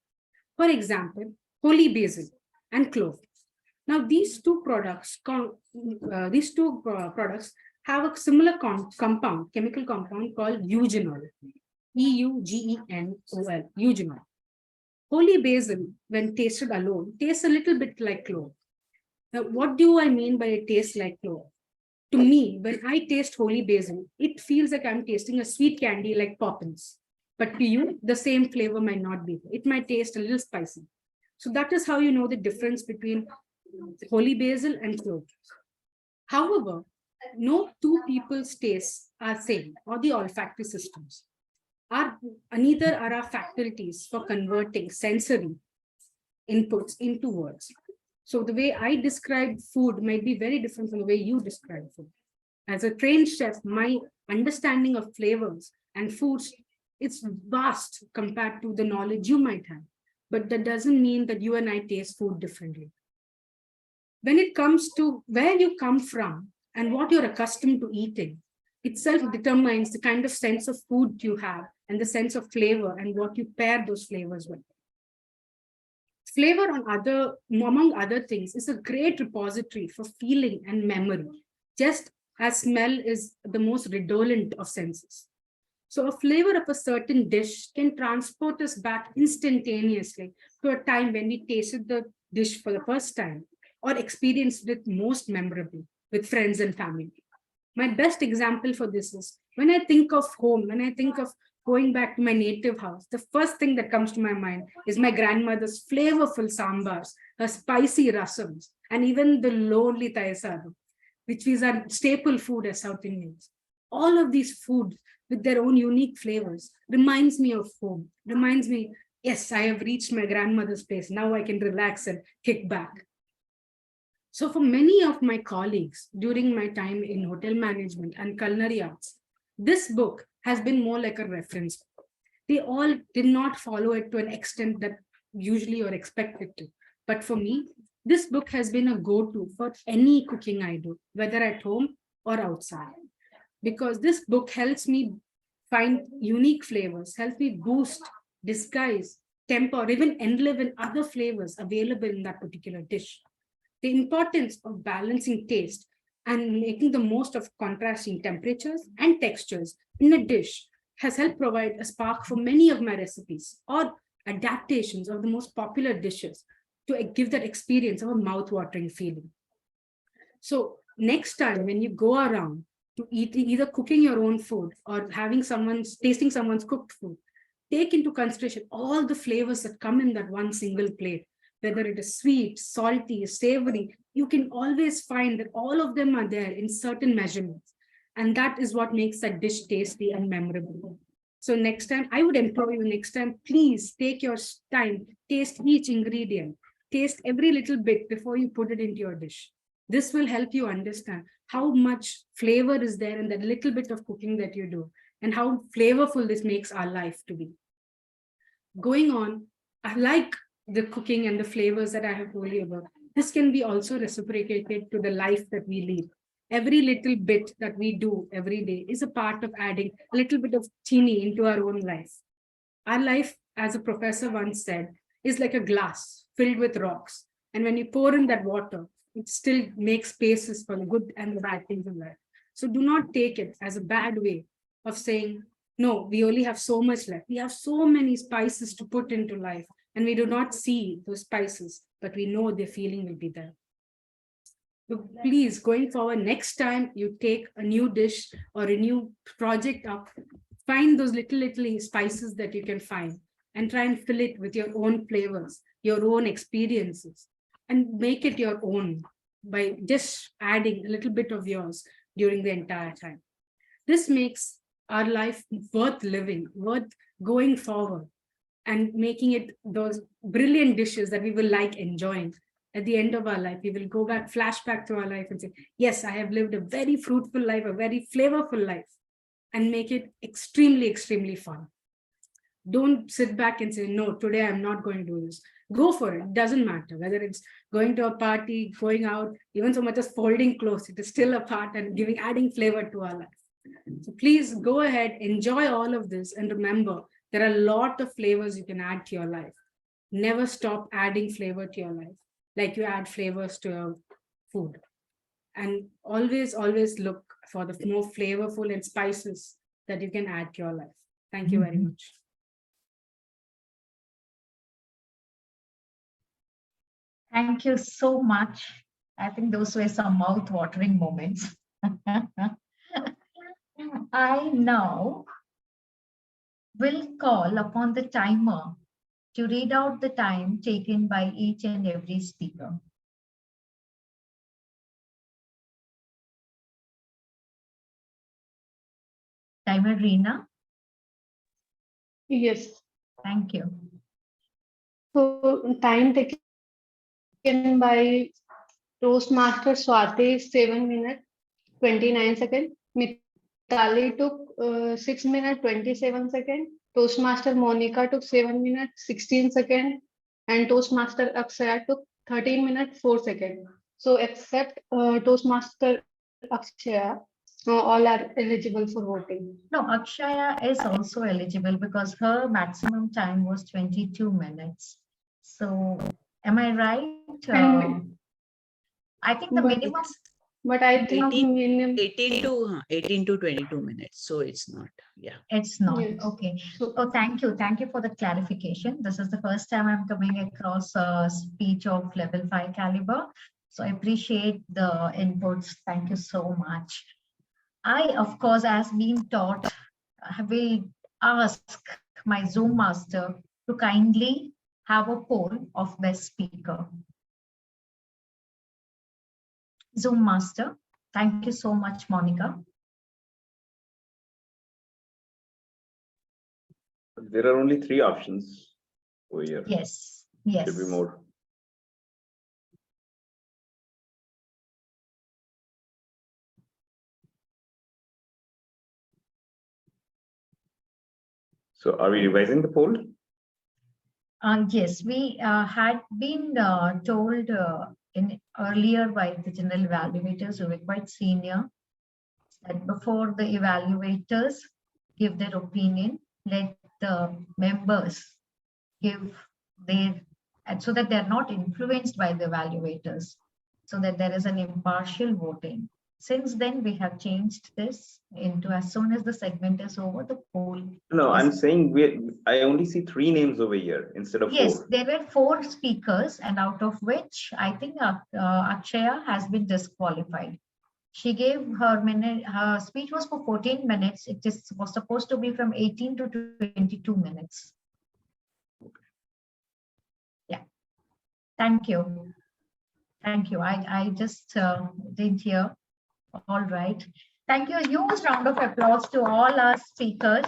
For example, holy basil and clove. Now, these two products have a similar chemical compound called eugenol, EUGENOL, eugenol. Holy basil, when tasted alone, tastes a little bit like clove. Now, what do I mean by a taste like clover? To me, when I taste holy basil, it feels like I'm tasting a sweet candy like Poppins. But to you, the same flavor might not be. It might taste a little spicy. So that is how you know the difference between holy basil and clove. However, no two people's tastes are same, or the olfactory systems. Neither are our faculties for converting sensory inputs into words. So the way I describe food might be very different from the way you describe food. As a trained chef, my understanding of flavors and foods, it's vast compared to the knowledge you might have. But that doesn't mean that you and I taste food differently. When it comes to where you come from and what you're accustomed to eating, itself determines the kind of sense of food you have and the sense of flavor and what you pair those flavors with. Flavor among other things is a great repository for feeling and memory, just as smell is the most redolent of senses. So a flavor of a certain dish can transport us back instantaneously to a time when we tasted the dish for the first time or experienced it most memorably with friends and family. My best example for this is when I think of home, when I think of going back to my native house, the first thing that comes to my mind is my grandmother's flavorful sambars, her spicy rasams, and even the lonely tayasadu, which is our staple food as South Indians. All of these foods with their own unique flavors reminds me of home, reminds me, yes, I have reached my grandmother's place. Now I can relax and kick back. So for many of my colleagues during my time in hotel management and culinary arts, this book has been more like a reference. They all did not follow it to an extent that usually you're expected to. But for me, this book has been a go-to for any cooking I do, whether at home or outside. Because this book helps me find unique flavors, helps me boost, disguise, temper, or even enliven other flavors available in that particular dish. The importance of balancing taste and making the most of contrasting temperatures and textures in a dish has helped provide a spark for many of my recipes or adaptations of the most popular dishes to give that experience of a mouth-watering feeling. So next time when you go around to eat, either cooking your own food or tasting someone's cooked food, take into consideration all the flavors that come in that one single plate. Whether it is sweet, salty, savory, you can always find that all of them are there in certain measurements. And that is what makes that dish tasty and memorable. So next time, I would implore you next time, please take your time, taste each ingredient, taste every little bit before you put it into your dish. This will help you understand how much flavor is there in that little bit of cooking that you do and how flavorful this makes our life to be. Going on, I like the cooking and the flavors that I have told you about. This can be also reciprocated to the life that we lead. Every little bit that we do every day is a part of adding a little bit of chini into our own life. Our life, as a professor once said, is like a glass filled with rocks. And when you pour in that water, it still makes spaces for the good and the bad things in life. So do not take it as a bad way of saying, no, we only have so much left. We have so many spices to put into life. And we do not see those spices, but we know the feeling will be there. So please, going forward, next time you take a new dish or a new project up, find those little spices that you can find and try and fill it with your own flavors, your own experiences, and make it your own by just adding a little bit of yours during the entire time. This makes our life worth living, worth going forward, and making it those brilliant dishes that we will like enjoying. At the end of our life, we will go back, flashback to our life and say, yes, I have lived a very fruitful life, a very flavorful life, and make it extremely, extremely fun. Don't sit back and say, no, today I'm not going to do this. Go for it. It doesn't matter whether it's going to a party, going out, even so much as folding clothes, it is still a part and adding flavor to our life. So please go ahead, enjoy all of this, and remember, there are a lot of flavors you can add to your life. Never stop adding flavor to your life, like you add flavors to your food. And always, always look for the more flavorful and spices that you can add to your life. Thank you very much. Thank you so much, I think those were some mouth-watering moments. I now will call upon the timer to read out the time taken by each and every speaker. Timer, Reena. Yes. Thank you. So time taken by Toastmaster Swati is 7 minutes 29 seconds. Mitali took 6 minutes 27 seconds. Toastmaster Monica took 7 minutes 16 seconds. And Toastmaster Akshaya took 13 minutes 4 seconds. So except Toastmaster Akshaya, all are eligible for voting. No, Akshaya is also eligible because her maximum time was 22 minutes. So am I right? I think the But- minimum. But I think 18 to 22 minutes. So it's not, yeah. It's not. Yes. Okay. Oh, thank you. Thank you for the clarification. This is the first time I'm coming across a speech of level 5 caliber. So I appreciate the inputs. Thank you so much. I, of course, as being taught, will ask my Zoom master to kindly have a poll of best speaker. Zoom master, thank you so much, Monica. There are only 3 options over here. Yes, yes. Should be more. So are we revising the poll? Yes, we had been told in earlier by the general evaluators who were quite senior that before the evaluators give their opinion, let the members give their, and so that they're not influenced by the evaluators, so that there is an impartial voting. Since then, we have changed this into as soon as the segment is over, the poll. No, I'm saying I only see 3 names over here instead of 4. Yes, there were 4 speakers, and out of which I think Akshaya has been disqualified. She gave her speech was for 14 minutes. It was supposed to be from 18 to 22 minutes. Yeah. Thank you. Thank you. I just didn't hear. All right. Thank you. A huge round of applause to all our speakers.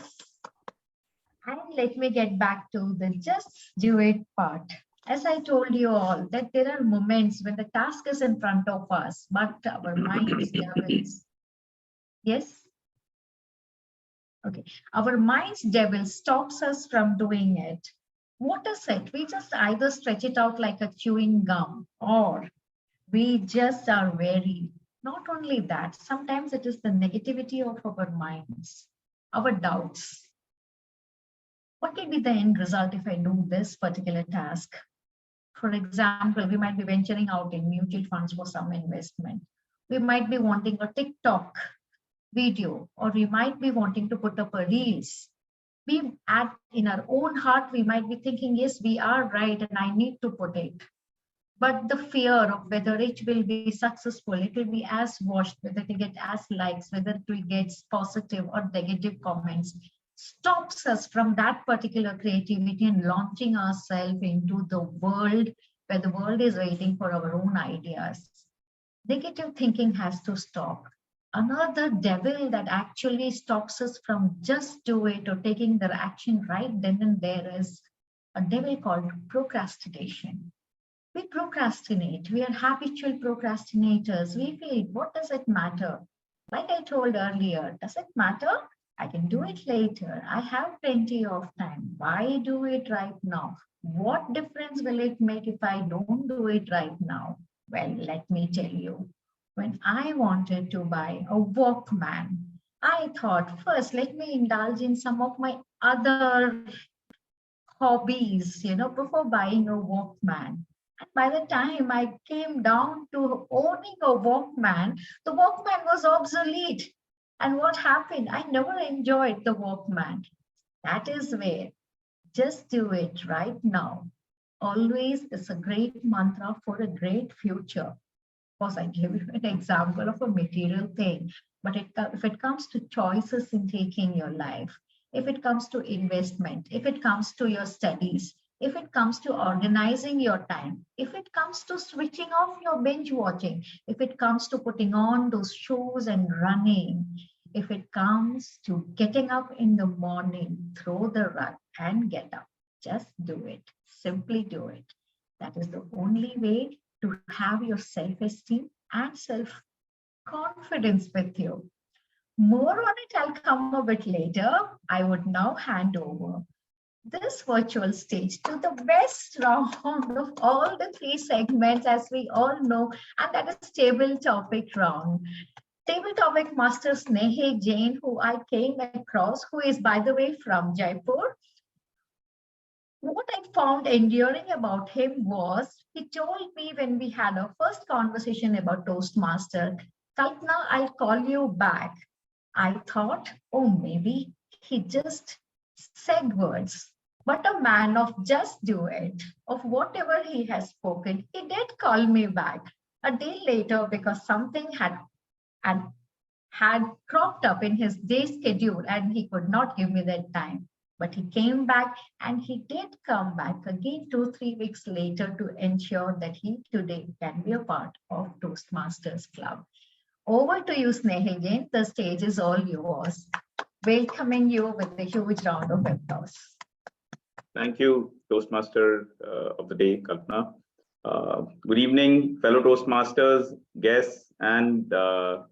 And let me get back to the just do it part. As I told you all, that there are moments when the task is in front of us, but our minds devils. Yes? Okay. Our mind's devil stops us from doing it. What is it? We just either stretch it out like a chewing gum, or we just are wary. Not only that, sometimes it is the negativity of our minds, our doubts. What will be the end result if I do this particular task? For example, we might be venturing out in mutual funds for some investment. We might be wanting a TikTok video, or we might be wanting to put up a reels. In our own heart, we might be thinking, yes, we are right and I need to put it. But the fear of whether it will be successful, it will be as watched, whether it will get as likes, whether it will get positive or negative comments, stops us from that particular creativity and launching ourselves into the world where the world is waiting for our own ideas. Negative thinking has to stop. Another devil that actually stops us from just do it or taking the action right then and there is a devil called procrastination. We procrastinate. We are habitual procrastinators. We feel, what does it matter? Like I told earlier, does it matter? I can do it later. I have plenty of time. Why do it right now? What difference will it make if I don't do it right now? Well, let me tell you. When I wanted to buy a Walkman, I thought, first, let me indulge in some of my other hobbies, before buying a Walkman. And by the time I came down to owning a Walkman, the Walkman was obsolete. And what happened? I never enjoyed the Walkman. That is where just do it right now. Always is a great mantra for a great future. course, I gave you an example of a material thing, but if it comes to choices in taking your life, if it comes to investment, if it comes to your studies, if it comes to organizing your time, if it comes to switching off your binge watching, if it comes to putting on those shoes and running, if it comes to getting up in the morning, throw the rug and get up, just do it. Simply do it. That is the only way to have your self-esteem and self-confidence with you. More on it, I'll come a bit later. I would now hand over this virtual stage to the best round of all the three segments, as we all know, and that is table topic round. Table topic master Sneha Jain, who I came across, who is, by the way, from Jaipur. What I found enduring about him was, he told me when we had our first conversation about Toastmaster, Kalpana, I'll call you back. I thought, oh, maybe he just said words. But a man of just do it, of whatever he has spoken, he did call me back a day later because something had cropped up in his day schedule and he could not give me that time. But he came back and he did come back again 2-3 weeks later to ensure that he today can be a part of Toastmasters Club. Over to you, Sneha Jain. The stage is all yours. Welcoming you with a huge round of applause. Thank you, Toastmaster of the day, Kalpana. Good evening, fellow Toastmasters, guests, and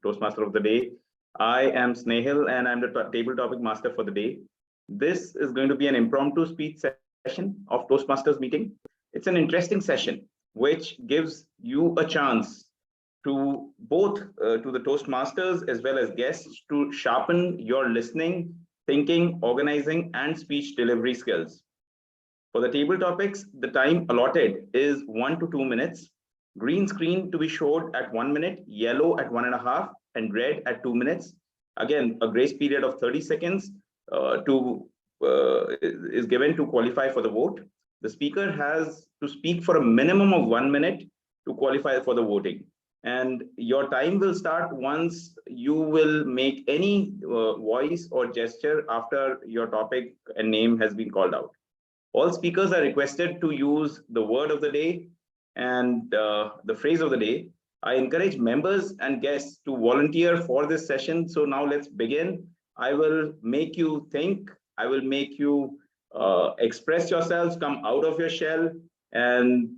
Toastmaster of the day. I am Snehal, and I'm the table topic master for the day. This is going to be an impromptu speech session of Toastmasters meeting. It's an interesting session, which gives you a chance to both to the Toastmasters as well as guests to sharpen your listening, thinking, organizing, and speech delivery skills. For the table topics, the time allotted is 1 to 2 minutes. Green screen to be showed at 1 minute, yellow at 1.5, and red at 2 minutes. Again, a grace period of 30 seconds is given to qualify for the vote. The speaker has to speak for a minimum of 1 minute to qualify for the voting. And your time will start once you will make any voice or gesture after your topic and name has been called out. All speakers are requested to use the word of the day and the phrase of the day. I encourage members and guests to volunteer for this session. So now let's begin. I will make you think. I will make you express yourselves, come out of your shell, and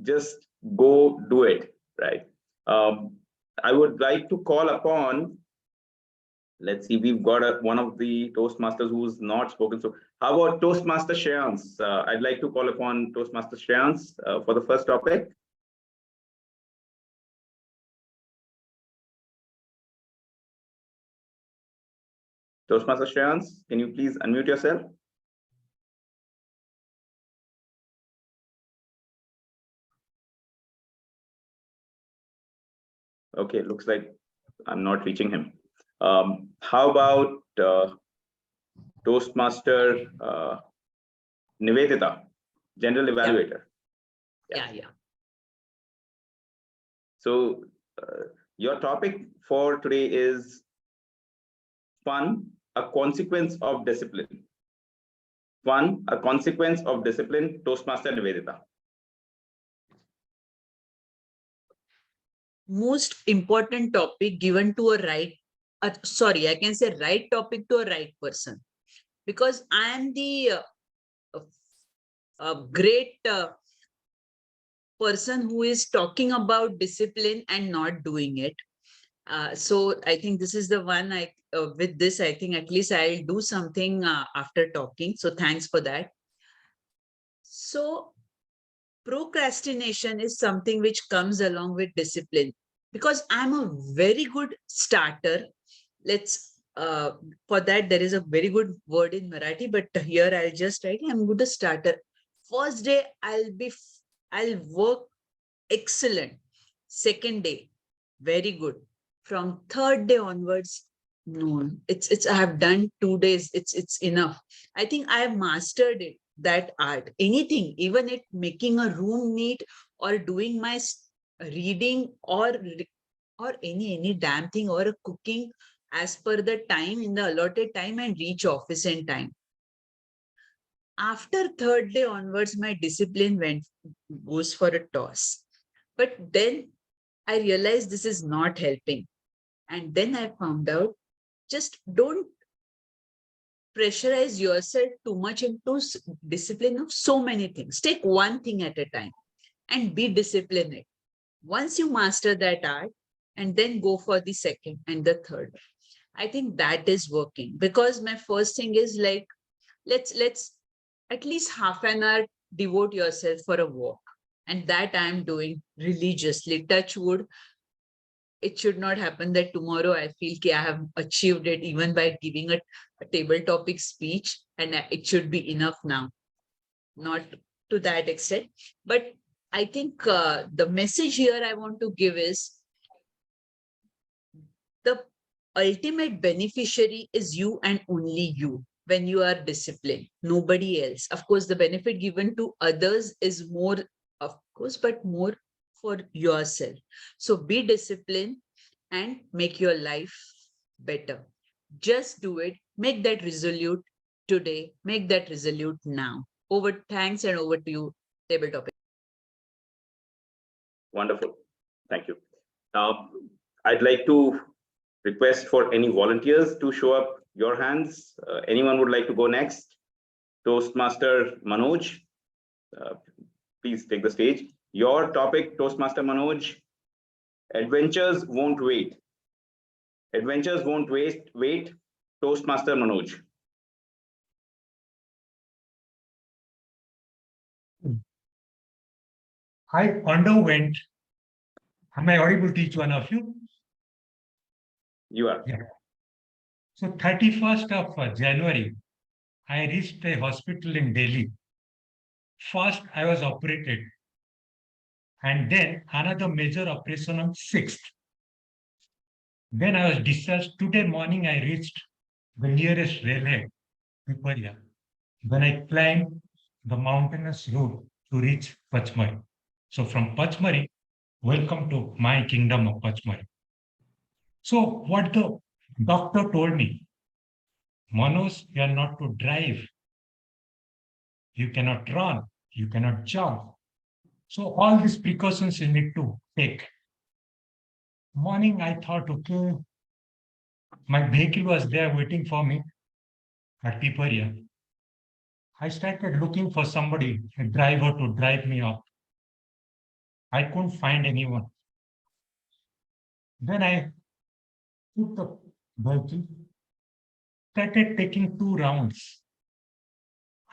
just go do it, right? I would like to call upon, let's see, we've got one of the Toastmasters who's not spoken. So how about Toastmaster Shreyans? I'd like to call upon Toastmaster Shreyans for the first topic. Toastmaster Shreyans, can you please unmute yourself? Okay, looks like I'm not reaching him. How about Toastmaster Nivedita, General Evaluator? Yeah. So your topic for today is fun, a consequence of discipline. Fun, a consequence of discipline, Toastmaster Nivedita. Most important topic given to a right topic to a right person, because I am the great person who is talking about discipline and not doing it. So I think this is the one with this, I think at least I'll do something after talking. So thanks for that. So procrastination is something which comes along with discipline, because I'm a very good starter. For that, there is a very good word in Marathi, but here I'll just write, I'm good a starter. First day, I'll work excellent. Second day, very good. From third day onwards, no, I have done 2 days. It's enough. I think I have mastered it. That art, anything, even it making a room neat or doing my reading or any damn thing or cooking as per the time in the allotted time and reach office in time. After third day onwards, my discipline goes for a toss. But then I realized this is not helping. And then I found out, just don't pressurize yourself too much into discipline of so many things. Take one thing at a time and be disciplined. Once you master that art, and then go for the second and the third. I think that is working, because my first thing is like, let's at least half an hour devote yourself for a walk. And that I'm doing religiously. Touch wood. It should not happen that tomorrow I feel I have achieved it even by giving a table topic speech, and it should be enough now. Not to that extent. But I think the message here I want to give is, the ultimate beneficiary is you and only you when you are disciplined, nobody else. Of course, the benefit given to others is more, of course, but more for yourself. So be disciplined and make your life better. Just do it. Make that resolute today. Make that resolute now. Thanks, and over to you, table topic. Wonderful. Thank you. Now, I'd like to request for any volunteers to show up your hands. Anyone would like to go next? Toastmaster Manoj, please take the stage. Your topic, Toastmaster Manoj, adventures won't wait. Adventures won't wait. Toastmaster Manoj. I underwent. Am I audible to each one of you? You are. Yeah. So 31st of January, I reached a hospital in Delhi. First, I was operated, and then another major operation on 6th. Then I was discharged. Today morning, I reached the nearest railhead, Piparia. Then I climbed the mountainous route to reach Pachmari. So from Pachmari, welcome to my kingdom of Pachmari. So what the doctor told me, Manoj, you are not to drive. You cannot run. You cannot jump. So all these precautions you need to take. Morning, I thought, okay, my vehicle was there waiting for me at Piparia. I started looking for somebody, a driver, to drive me up. I couldn't find anyone. Then I took the vehicle, started taking 2 rounds.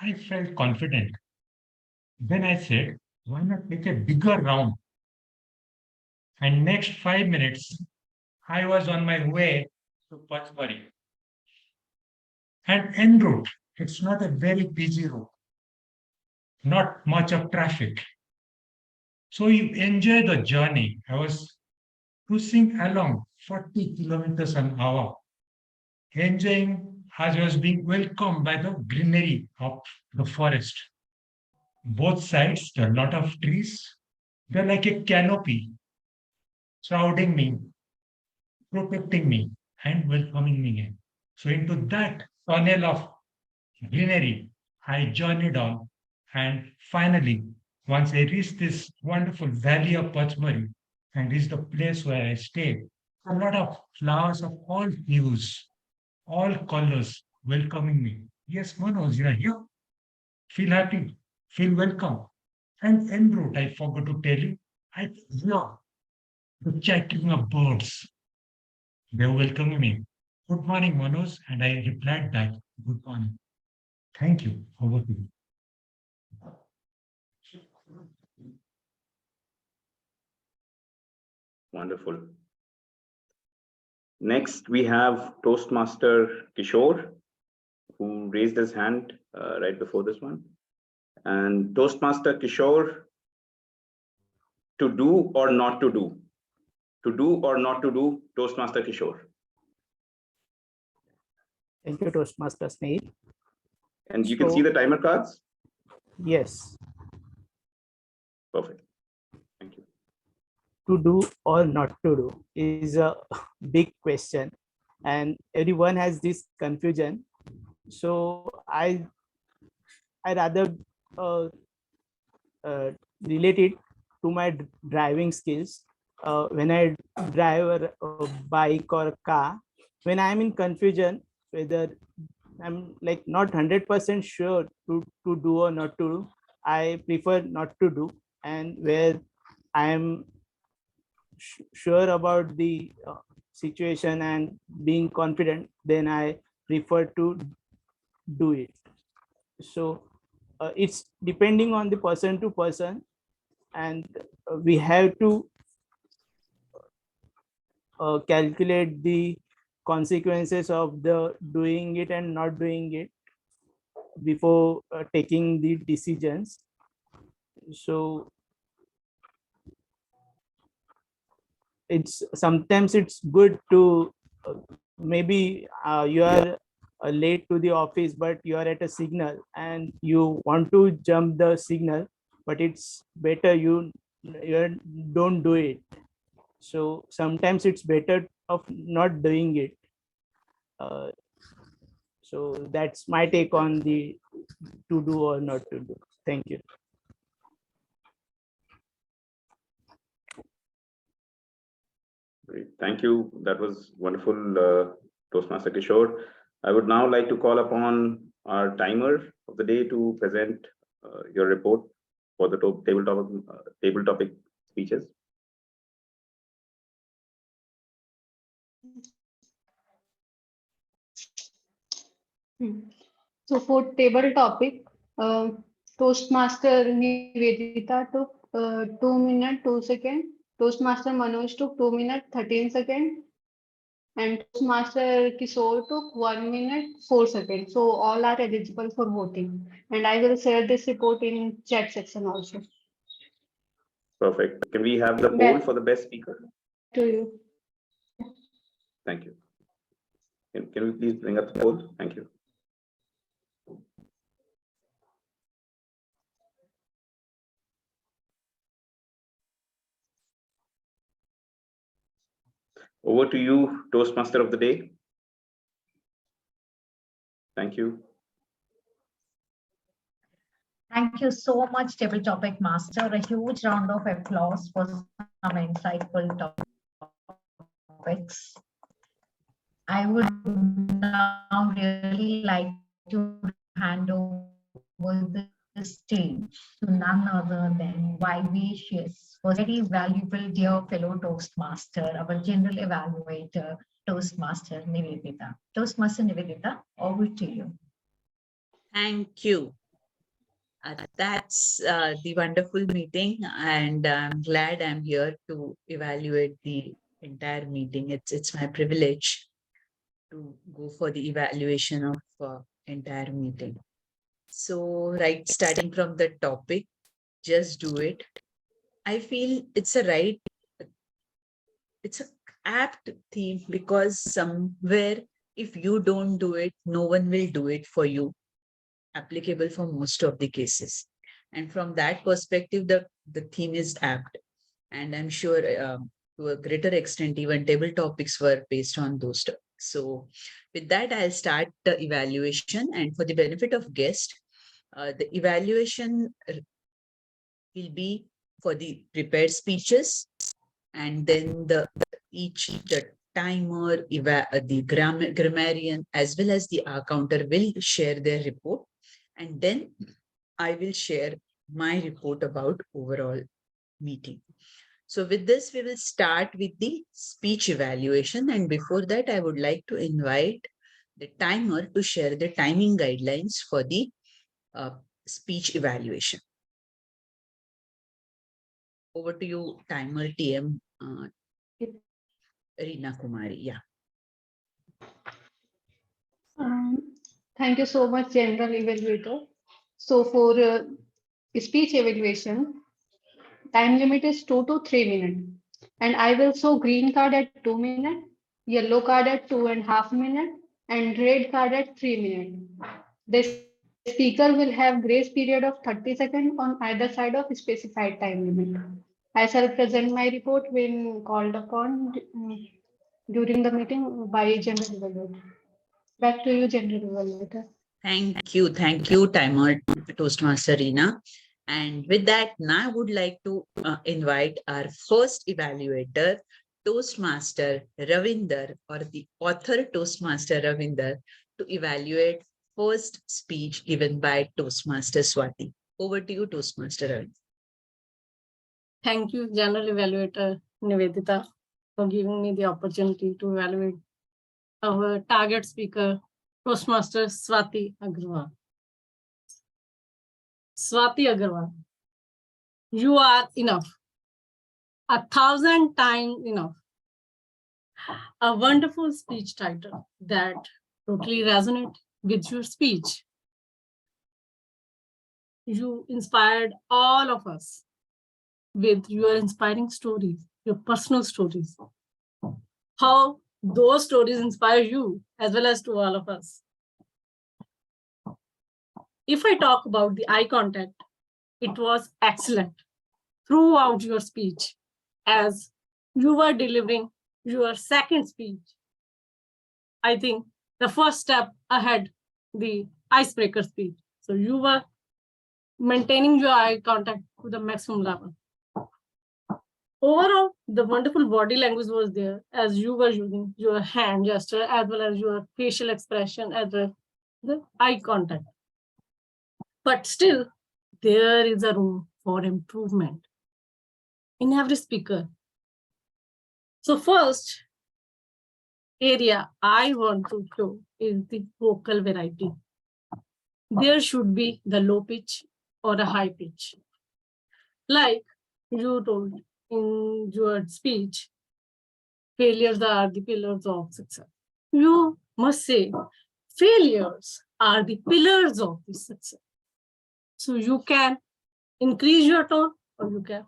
I felt confident. Then I said, why not take a bigger round? And next 5 minutes, I was on my way to Pachmari. And en route, it's not a very busy route, not much of traffic. So you enjoy the journey. I was cruising along 40 kilometers an hour, enjoying as I was being welcomed by the greenery of the forest. Both sides, there are a lot of trees. They're like a canopy shrouding me, protecting me, and welcoming me in. So into that tunnel of greenery, I journeyed on. And finally, once I reached this wonderful valley of Pachmari and reached the place where I stayed, a lot of flowers of all hues, all colors welcoming me. Yes, Manoj, you are here. Feel happy, feel welcome. And en route, I forgot to tell you, I hear the chattering of birds. They were welcoming me. Good morning, Manoj. And I replied back, good morning. Thank you. Over to you. Wonderful. Next, we have Toastmaster Kishore, who raised his hand right before this one. And Toastmaster Kishore, to do or not to do? To do or not to do, Toastmaster Kishore. Thank you, Toastmaster Snehal. And you can see the timer cards? Yes. Perfect. Thank you. to do or not to do is a big question, and everyone has this confusion. So I rather uh, relate it to my driving skills. When I drive a bike or a car, when I'm in confusion whether I'm like not 100% sure to do or not to do, I prefer not to do. And where I am sure about the situation and being confident, then I prefer to do it. So it's depending on the person to person, and we have to calculate the consequences of the doing it and not doing it before taking the decisions. So it's sometimes it's good to maybe you are late to the office, but you are at a signal and you want to jump the signal, but it's better you don't do it. So sometimes it's better of not doing it. uh, so that's my take on the to do or not to do. Thank you. Great. Thank you. That was wonderful, Toastmaster Kishore. I would now like to call upon our timer of the day to present your report for the table topic speeches. So for table topic, Toastmaster Nivedita took 2 minutes 2 seconds. Toastmaster Manoj took 2 minutes 13 seconds. And Toastmaster Kishore took 1 minute 4 seconds. So all are eligible for voting. And I will share this report in chat section also. Perfect. Can we have the poll Back for the best speaker? to you. Thank you. Can we please bring up the poll? Thank you. Over to you, Toastmaster of the day. Thank you. Thank you so much, Table Topic Master. A huge round of applause for some insightful topics. I would now really like to hand over the stage to none other than vivacious, very valuable dear fellow Toastmaster, our general evaluator, Toastmaster Nivedita. Toastmaster Nivedita, over to you. Thank you. That's the wonderful meeting, and I'm glad I'm here to evaluate the entire meeting. It's my privilege to go for the evaluation of entire meeting. So, right, starting from the topic, just do it. I feel it's a apt theme because somewhere, if you don't do it, no one will do it for you. Applicable for most of the cases. And from that perspective, the theme is apt. And I'm sure to a greater extent, even table topics were based on those topics. So with that, I'll start the evaluation. And for the benefit of guest, the evaluation will be for the prepared speeches, and then the timer, the grammarian, as well as the counter will share their report. And then I will share my report about overall meeting. So with this, we will start with the speech evaluation. And before that, I would like to invite the timer to share the timing guidelines for the speech evaluation. Over to you, timer TM Reena Kumari. Yeah. Thank you so much, General Evaluator. So for speech evaluation, time limit is 2 to 3 minutes. And I will show green card at 2 minutes, yellow card at 2.5 minutes, and red card at 3 minutes. The speaker will have grace period of 30 seconds on either side of specified time limit. I shall present my report when called upon during the meeting by general evaluator. Back to you, general evaluator. Thank you, timer Toastmaster Reena. And with that, now I would like to invite our first evaluator, Toastmaster Ravinder, or the author Toastmaster Ravinder, to evaluate first speech given by Toastmaster Swati. Over to you, Toastmaster Ravinder. Thank you, General Evaluator Nivedita, for giving me the opportunity to evaluate our target speaker, Toastmaster Swati Agarwal. Swati Agarwal, you are enough. 1,000 times enough. A wonderful speech title that totally resonates with your speech. You inspired all of us with your inspiring stories, your personal stories. How those stories inspire you as well as to all of us. If I talk about the eye contact, it was excellent throughout your speech as you were delivering your second speech. I think the first step ahead, the icebreaker speech. So you were maintaining your eye contact to the maximum level. Overall, the wonderful body language was there as you were using your hand gesture as well as your facial expression as well as the eye contact. But still, there is a room for improvement in every speaker. So first area I want to show is the vocal variety. There should be the low pitch or a high pitch. Like you told in your speech, failures are the pillars of success. You must say, failures are the pillars of the success. So you can increase your tone or you can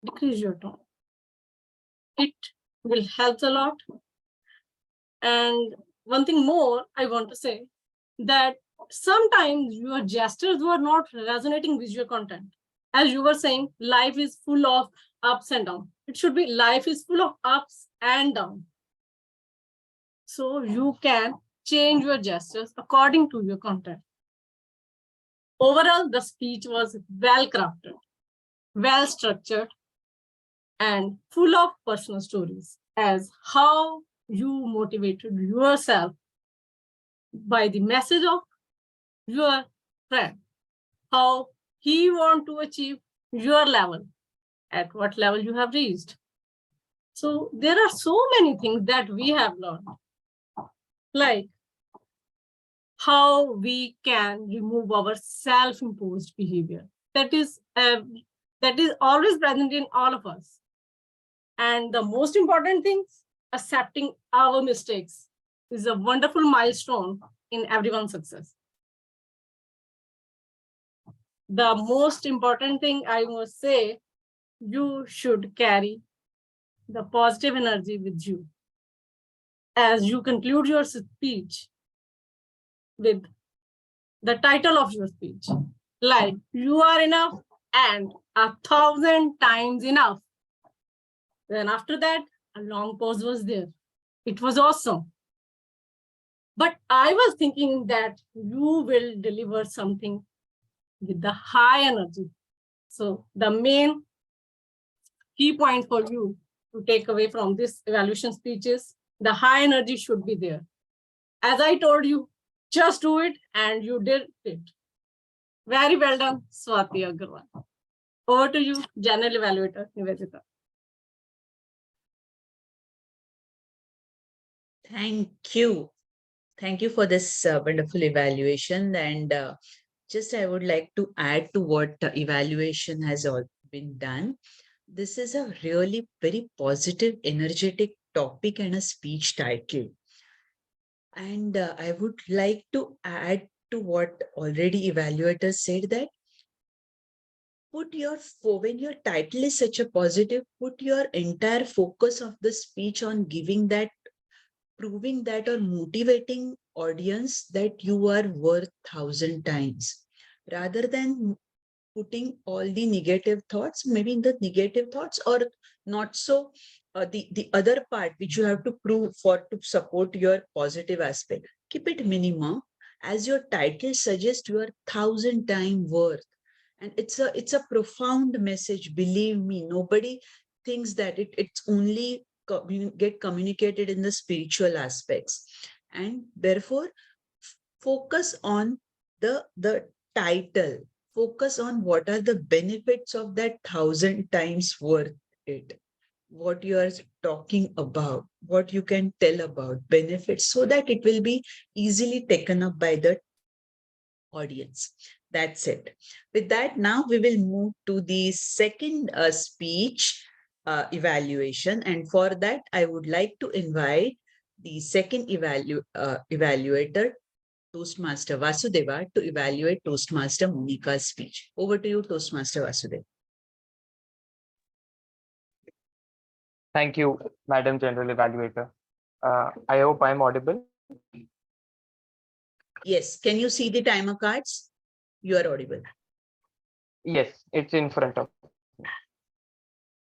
decrease your tone. It will help a lot. And one thing more I want to say, that sometimes your gestures were not resonating with your content. As you were saying, life is full of ups and downs. It should be life is full of ups and downs. So you can change your gestures according to your content. Overall, the speech was well crafted, well structured, and full of personal stories as how you motivated yourself by the message of your friend, how he want to achieve your level, at what level you have reached. So there are so many things that we have learned, like how we can remove our self-imposed behavior that is always present in all of us. And the most important thing, accepting our mistakes is a wonderful milestone in everyone's success. The most important thing I must say, you should carry the positive energy with you as you conclude your speech with the title of your speech, like you are enough and 1,000 times enough. Then after that, a long pause was there. It was awesome. But I was thinking that you will deliver something with the high energy. So the main key point for you to take away from this evaluation speech is the high energy should be there. As I told you, just do it, and you did it. Very well done, Swati Agarwal. Over to you, General Evaluator Nivedita. Thank you. Thank you for this wonderful evaluation. And just I would like to add to what evaluation has all been done. This is a really very positive, energetic topic and a speech title. And I would like to add to what already evaluators said, that when your title is such a positive, put your entire focus of the speech on giving that, proving that, or motivating audience that you are worth 1,000 times, rather than putting all the negative thoughts, maybe in the negative thoughts or not so the other part which you have to prove for to support your positive aspect. Keep it minimum. As your title suggests, you are 1,000 times worth. And it's a profound message. Believe me, nobody thinks that it's only get communicated in the spiritual aspects. And therefore, focus on the title. Focus on what are the benefits of that 1,000 times worth it. What you are talking about, what you can tell about benefits, so that it will be easily taken up by the audience. That's it. With that, now we will move to the second speech evaluation. And for that, I would like to invite the second evaluator, Toastmaster Vasudeva, to evaluate Toastmaster Monika's speech. Over to you, Toastmaster Vasudeva. Thank you, Madam General Evaluator. I hope I'm audible. Yes. Can you see the timer cards? You are audible. Yes, it's in front of.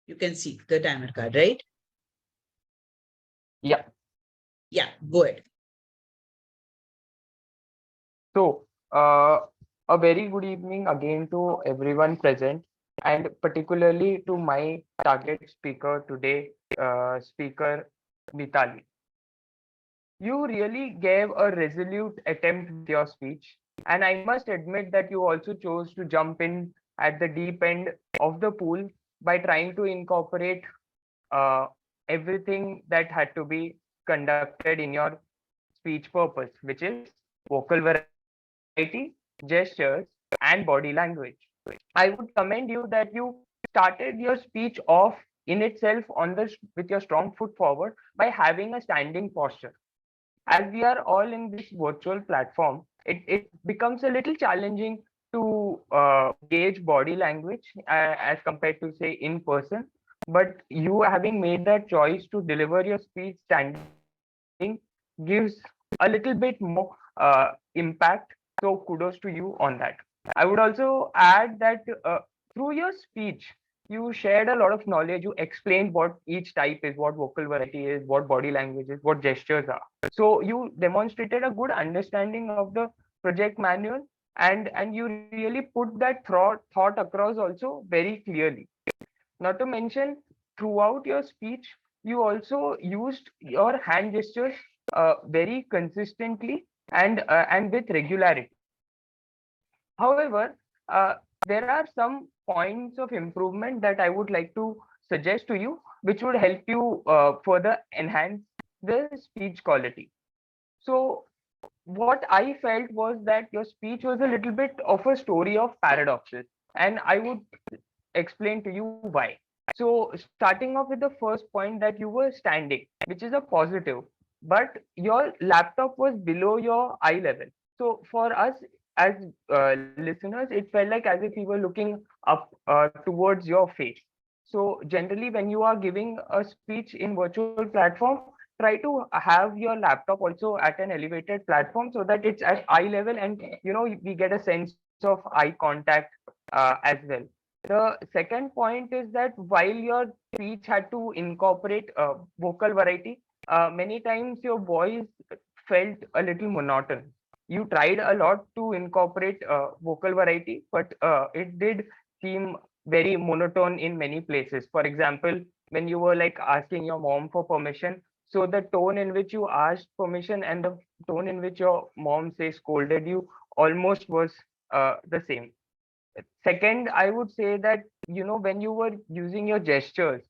You can see the timer card, right? Yeah. Yeah, go ahead. So, a very good evening again to everyone present, and particularly to my target speaker today, Speaker Mitali. You really gave a resolute attempt with your speech, and I must admit that you also chose to jump in at the deep end of the pool by trying to incorporate uh, everything that had to be conducted in your speech purpose, which is vocal variety, gestures, and body language. I would commend you that you started your speech off in itself with your strong foot forward by having a standing posture. As we are all in this virtual platform, it becomes a little challenging to gauge body language as compared to say in person. But you having made that choice to deliver your speech standing gives a little bit more impact. So kudos to you on that. I would also add that through your speech, you shared a lot of knowledge. You explained what each type is, what vocal variety is, what body language is, what gestures are. So you demonstrated a good understanding of the project manual, and you really put that thought across also very clearly. Not to mention, throughout your speech, you also used your hand gestures very consistently and with regularity. However, there are some points of improvement that I would like to suggest to you, which would help you further enhance the speech quality. So, what I felt was that your speech was a little bit of a story of paradoxes, and I would explain to you why. So, starting off with the first point that you were standing, which is a positive, but your laptop was below your eye level. So, for us as listeners, it felt like as if you were looking up towards your face. So, generally, when you are giving a speech in virtual platform, try to have your laptop also at an elevated platform so that it's at eye level, and we get a sense of eye contact as well. The second point is that while your speech had to incorporate vocal variety, many times your voice felt a little monotonous. You tried a lot to incorporate vocal variety, but it did seem very monotone in many places. For example, when you were like asking your mom for permission, so the tone in which you asked permission and the tone in which your mom say scolded you almost was the same. Second, I would say that when you were using your gestures,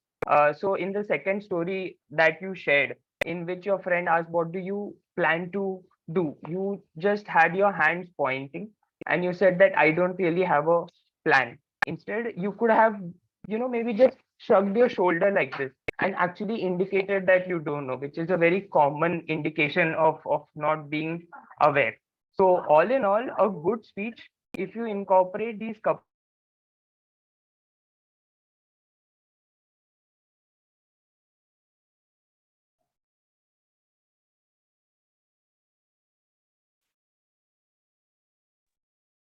so in the second story that you shared, in which your friend asked, what do you plan to do? You just had your hands pointing and you said that I don't really have a plan. Instead, you could have, maybe just shrugged your shoulder like this and actually indicated that you don't know, which is a very common indication of not being aware. So all in all, a good speech, if you incorporate these couple of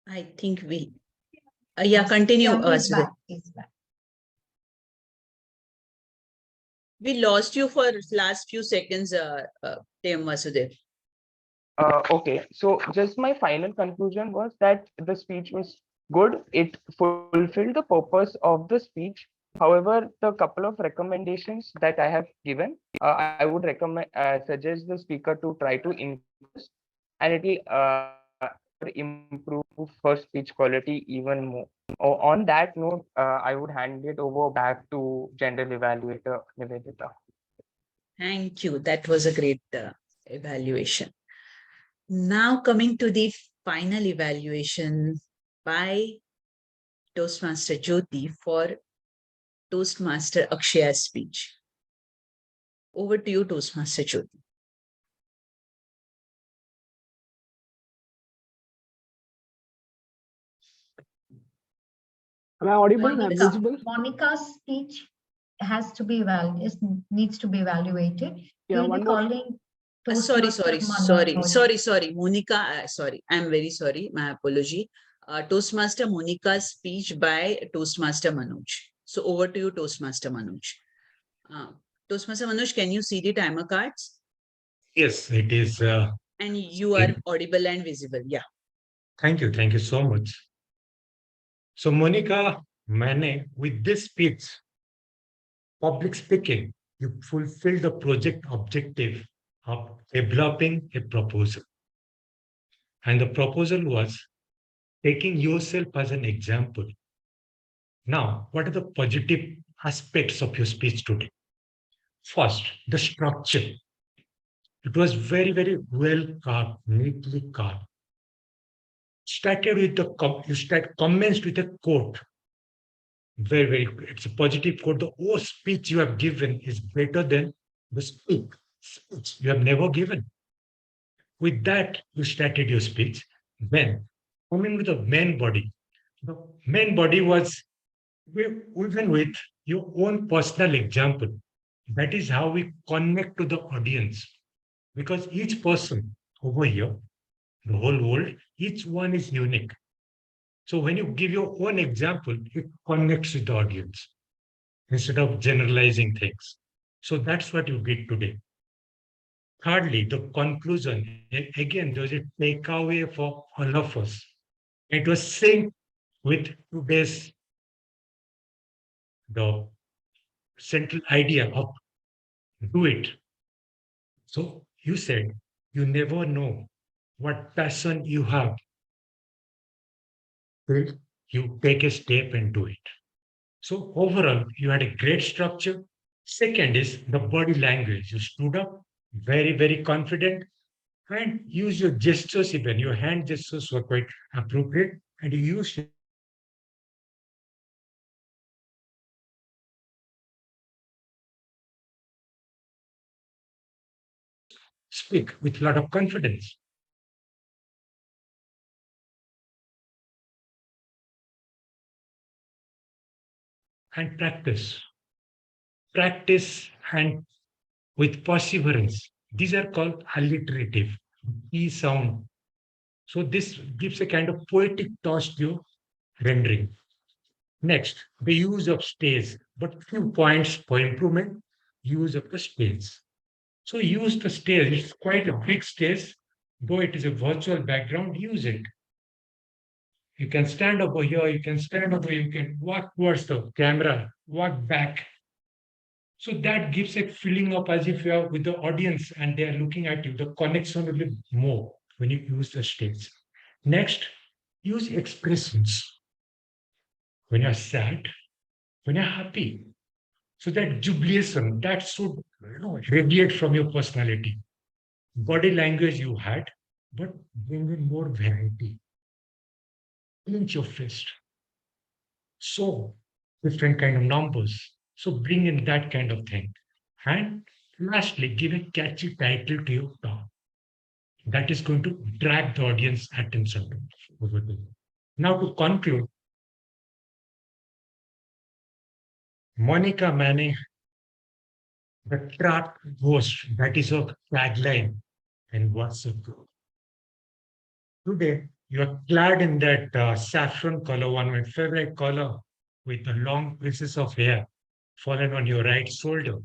points, I think we Yeah, continue, He's Sudhir. back. He's back. We lost you for last few seconds, Vasudeva. Okay, so just my final conclusion was that the speech was good. It fulfilled the purpose of the speech. However, the couple of recommendations that I have given, I would recommend suggest the speaker to try to increase, and it will improve her speech quality even more. On that note, I would hand it over back to general evaluator Nivedita. Thank you. That was a great evaluation. Now coming to the final evaluation by Toastmaster Jyoti for Toastmaster Akshaya's speech. Over to you, Toastmaster Jyoti. Am I audible? Am I visible? Monica's speech has to be needs to be evaluated. Yeah, We'll one be more. calling Sorry, Toastmaster Monica. Sorry. I'm very sorry. My apology. Toastmaster Monica's speech by Toastmaster Manoj. So over to you, Toastmaster Manoj. Toastmaster Manoj, can you see the timer cards? Yes, it is. And you are audible and visible. Yeah. Thank you so much. So Monica, with this speech, public speaking, you fulfill the project objective of developing a proposal. And the proposal was taking yourself as an example. Now, what are the positive aspects of your speech today? First, the structure. It was very, very well carved, neatly carved. Started with commenced with a quote. Very, very good. It's a positive quote. The whole speech you have given is better than the speech you have never given. With that, you started your speech. Then, coming with the main body. The main body was even with your own personal example. That is how we connect to the audience. Because each person over here, the whole world, each one is unique. So when you give your own example, it connects with the audience instead of generalizing things. So that's what you did today. Thirdly, the conclusion. Again, there's a takeaway for all of us. It was synced with today's the central idea of do it. So you said you never know what passion you have till you take a step and do it. So overall, you had a great structure. Second is the body language. You stood up very, very confident and use your gestures even. Your hand gestures were quite appropriate and you used speak with a lot of confidence. And practice. Practice and with perseverance. These are called alliterative, E sound. So this gives a kind of poetic touch to your rendering. Next, the use of stays, but few points for improvement, use of the stays. So use the stays, it's quite a big stays, though it is a virtual background, use it. You can stand over here, you can stand over here, you can walk towards the camera, walk back. So that gives a feeling of as if you are with the audience and they are looking at you. The connection will be more when you use the stage. Next, use expressions. When you're sad, when you're happy. So that jubilation, that should radiate from your personality. Body language you had, but bring in more variety. Clench your fist. So different kind of numbers. So bring in that kind of thing. And lastly, give a catchy title to your talk. That is going to drag the audience attention over there. Now to conclude, Monica Manning, the trapped ghost, that is a tagline in WhatsApp group. Today, You are clad in that saffron color, one of my favorite color, with the long pieces of hair fallen on your right shoulder.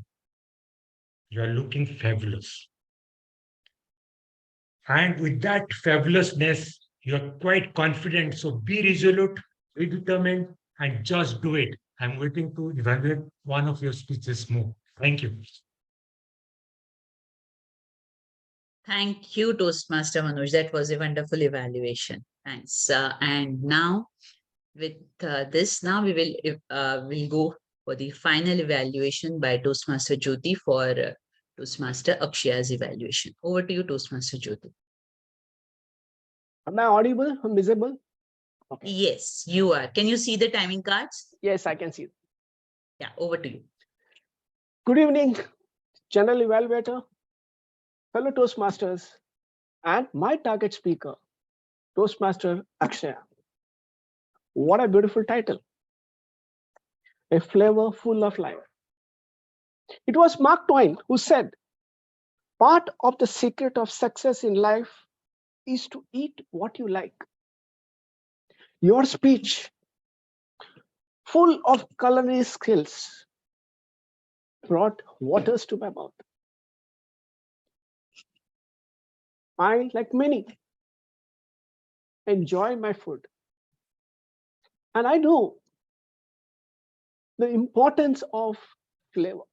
You are looking fabulous. And with that fabulousness, you're quite confident. So be resolute, be determined, and just do it. I'm waiting to evaluate one of your speeches more. Thank you. Thank you, Toastmaster Manoj. That was a wonderful evaluation. Thanks. And now, with this, now we will go for the final evaluation by Toastmaster Jyoti for Toastmaster Akshaya's evaluation. Over to you, Toastmaster Jyoti. Am I audible? Am visible? Okay. Yes, you are. Can you see the timing cards? Yes, I can see. Yeah, over to you. Good evening, General Evaluator, fellow Toastmasters, and my target speaker, Toastmaster Akshaya. What a beautiful title. A flavor full of life. It was Mark Twain who said, part of the secret of success in life is to eat what you like. Your speech, full of culinary skills, brought waters to my mouth. I, like many, enjoy my food. And I know the importance of flavor.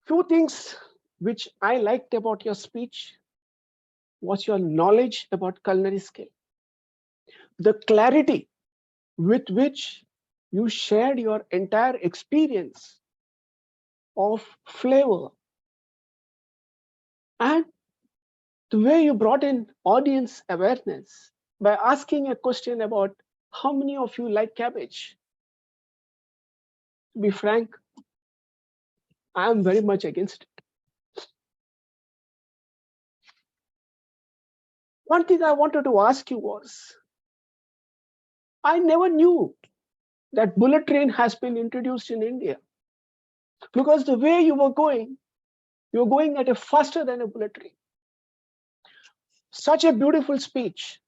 Few things which I liked about your speech was your knowledge about culinary skill. The clarity with which you shared your entire experience of flavor, and the way you brought in audience awareness by asking a question about how many of you like cabbage. To be frank, I am very much against it. One thing I wanted to ask you was, I never knew that bullet train has been introduced in India, because the way you were going at a faster than a bullet train. Such a beautiful speech.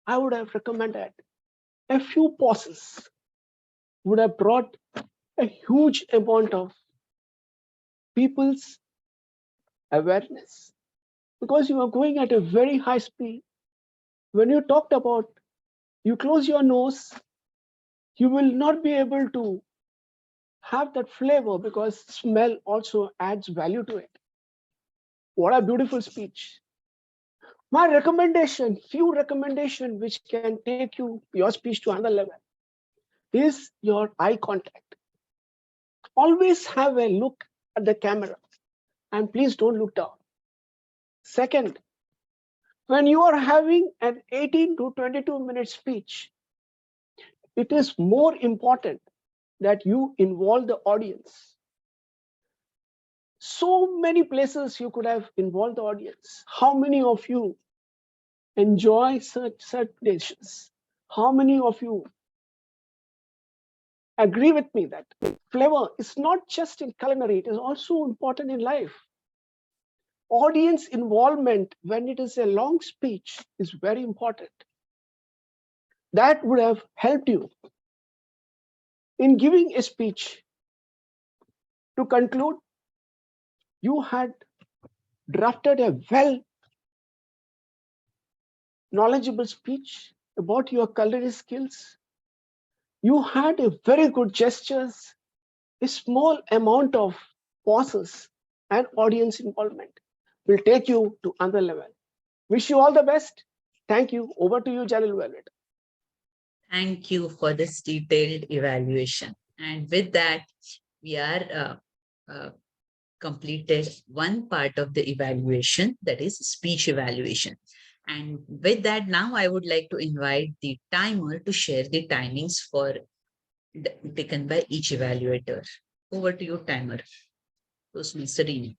I would have recommended a few pauses would have brought a huge amount of people's awareness, because you are going at a very high speed. When you talked about you close your nose, you will not be able to have that flavor because smell also adds value to it. What a beautiful speech. My recommendation, few recommendation which can take your speech to another level, is your eye contact. Always have a look at the camera and please don't look down. Second, when you are having an 18 to 22 minute speech, it is more important that you involve the audience. So many places you could have involved the audience. How many of you enjoy such dishes? How many of you agree with me that flavor is not just in culinary, it is also important in life? Audience involvement when it is a long speech is very important. That would have helped you in giving a speech. To conclude, you had drafted a well knowledgeable speech about your culinary skills. You had a very good gestures, a small amount of pauses and audience involvement will take you to another level. Wish you all the best. Thank you. Over to you, General Evaluator. Thank you for this detailed evaluation. And with that, we are completed one part of the evaluation, that is speech evaluation. And with that, now I would like to invite the timer to share the timings taken by each evaluator. Over to you, timer. Toastmaster Rini.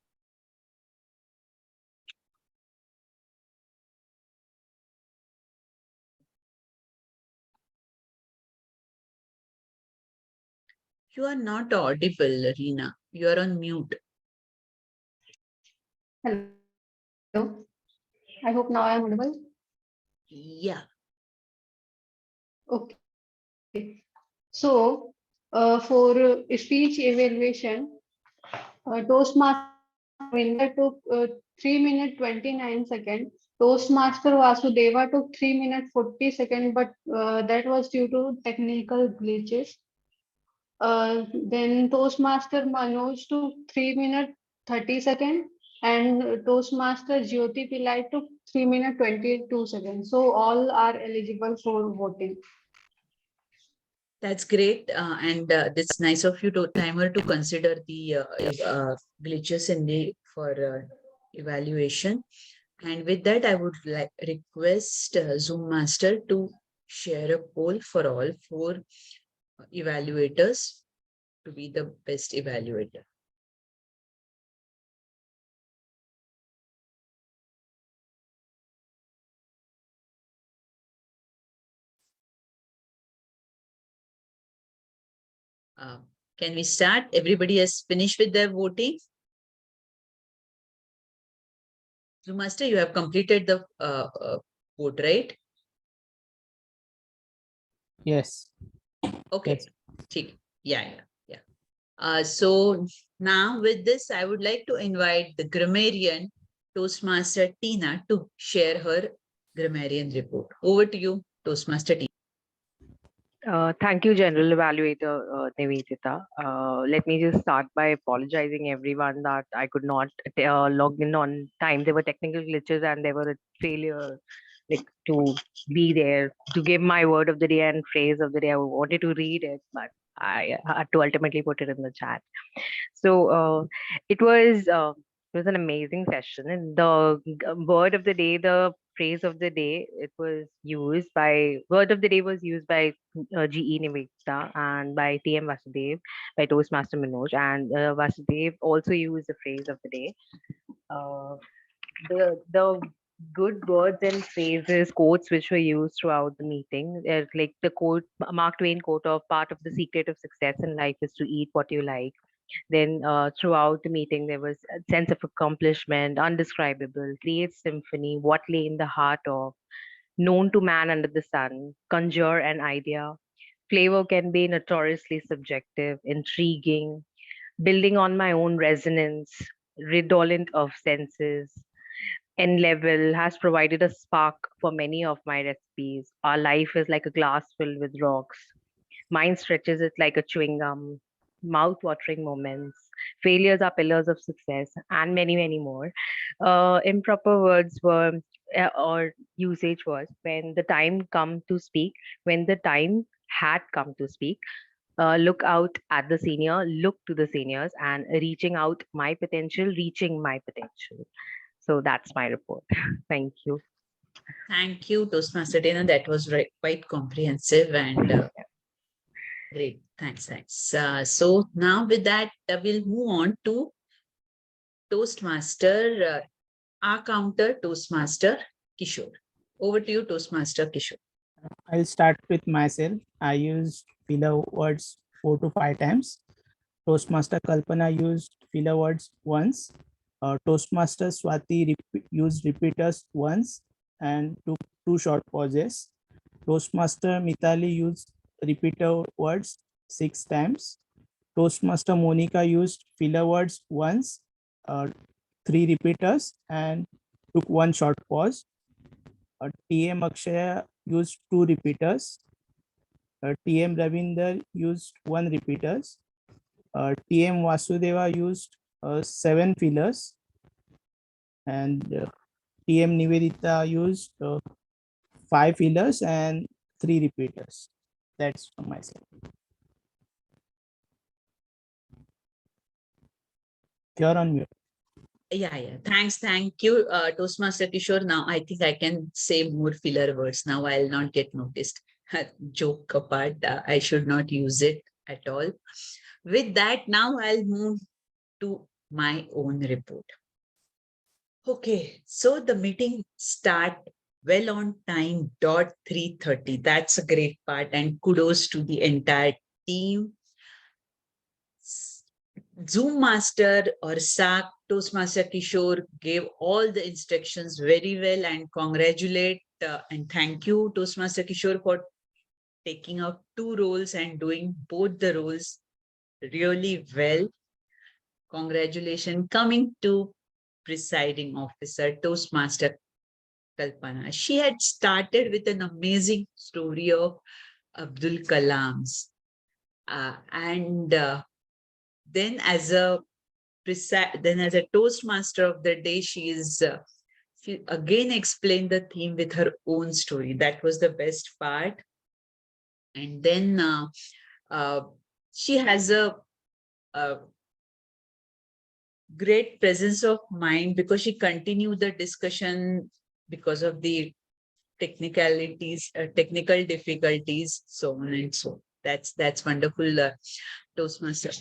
You are not audible, Reena. You are on mute. Hello. I hope now I am audible. Yeah. Okay. So, for speech evaluation, Toastmaster winner took 3 minutes 29 seconds. Toastmaster Vasudeva took 3 minutes 40 seconds, but that was due to technical glitches. Then Toastmaster Manoj took 3 minutes 30 seconds, and Toastmaster Jyoti Pillai took 3 minutes 22 seconds. So all are eligible for voting. That's great. And it's nice of you, to timer, to consider the glitches in the for evaluation. And with that, I would like request Zoom Master to share a poll for all 4 evaluators to be the best evaluator. Can we start? Everybody has finished with their voting. Zoom Master, you have completed the vote, right? Yes. Okay. Yes. Yeah. So now with this, I would like to invite the grammarian Toastmaster Tina to share her grammarian report. Over to you, Toastmaster Tina. Thank you, General Evaluator Nivedita. Let me just start by apologizing everyone that I could not log in on time. There were technical glitches and there were a failure to be there to give my word of the day and phrase of the day. I wanted to read it, but I had to ultimately put it in the chat. So it was an amazing session, and the word of the day, the phrase of the day, word of the day was used by GE Nivedita and by TM Vasudev, by Toastmaster Manoj, and Vasudev also used the phrase of the day. The good words and phrases, quotes which were used throughout the meeting. There's like the quote, Mark Twain quote of part of the secret of success in life is to eat what you like. Then throughout the meeting, there was a sense of accomplishment, undescribable, creates symphony, what lay in the heart of, known to man under the sun, conjure an idea. Flavor can be notoriously subjective, intriguing, building on my own resonance, redolent of senses. N level has provided a spark for many of my recipes. Our life is like a glass filled with rocks. Mine stretches it like a chewing gum, mouth-watering moments. Failures are pillars of success, and many, many more. Improper words were, or usage was, when the time come to speak, when the time had come to speak. Look out at the senior, look to the seniors, and reaching out my potential, reaching my potential. So that's my report. Thank you. Thank you, Toastmaster Tina. That was quite comprehensive and great. Thanks. So now with that, we'll move on to Toastmaster, our counter, Toastmaster Kishore. Over to you, Toastmaster Kishore. I'll start with myself. I used filler words 4 to 5 times. Toastmaster Kalpana used filler words once. Toastmaster Swati used repeaters once and took 2 short pauses. Toastmaster Mitali used repeater words 6 times. Toastmaster Monica used filler words once, 3 repeaters, and took 1 short pause. TM Akshaya used 2 repeaters. TM Ravinder used 1 repeaters. TM Vasudeva used 7 fillers, and TM Nivedita used 5 fillers and 3 repeaters. That's from my side. You're on mute. Yeah. Thank you, Toastmaster Kishore. Now I think I can say more filler words. Now I'll not get noticed. Joke apart, I should not use it at all. With that, now I'll move to my own report. Okay, so the meeting start well on time, dot 3:30. That's a great part, and kudos to the entire team. Zoom Master or SAC Toastmaster Kishore gave all the instructions very well, and congratulate and thank you, Toastmaster Kishore, for taking up 2 roles and doing both the roles really well. Congratulations. Coming to presiding officer, Toastmaster Kalpana. She had started with an amazing story of Abdul Kalam's. Then as a Toastmaster of the day, she again explained the theme with her own story. That was the best part. And then she has a great presence of mind because she continued the discussion because of the technicalities, technical difficulties, so on and so. That's wonderful, Toastmaster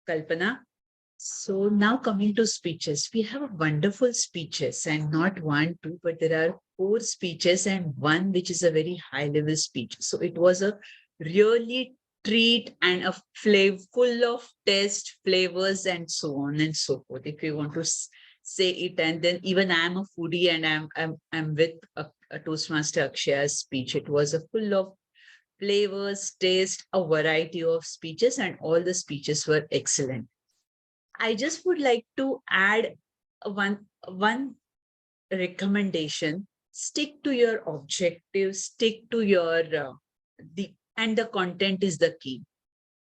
Kalpana. So now coming to speeches, we have wonderful speeches, and not 1, 2, but there are 4 speeches and 1 which is a very high level speech. So it was a really treat and a flavor full of taste, flavors, and so on and so forth. If you want to say it, and then even I'm a foodie and I'm with a Toastmaster Akshaya's speech. It was a full of flavors, taste, a variety of speeches, and all the speeches were excellent. I just would like to add one recommendation. Stick to your objectives, stick to your and the content is the key.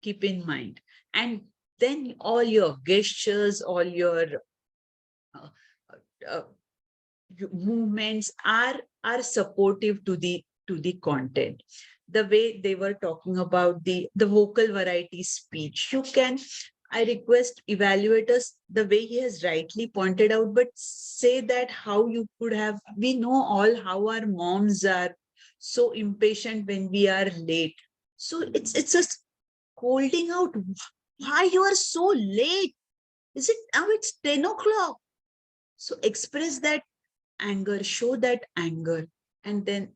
Keep in mind. And then all your gestures, all your movements are supportive to the content. The way they were talking about the vocal variety speech, I request evaluators, the way he has rightly pointed out, but say that how you could have, we know all how our moms are so impatient when we are late. So it's just holding out, why you are so late? Is it now it's 10 o'clock? So express that anger, show that anger, and then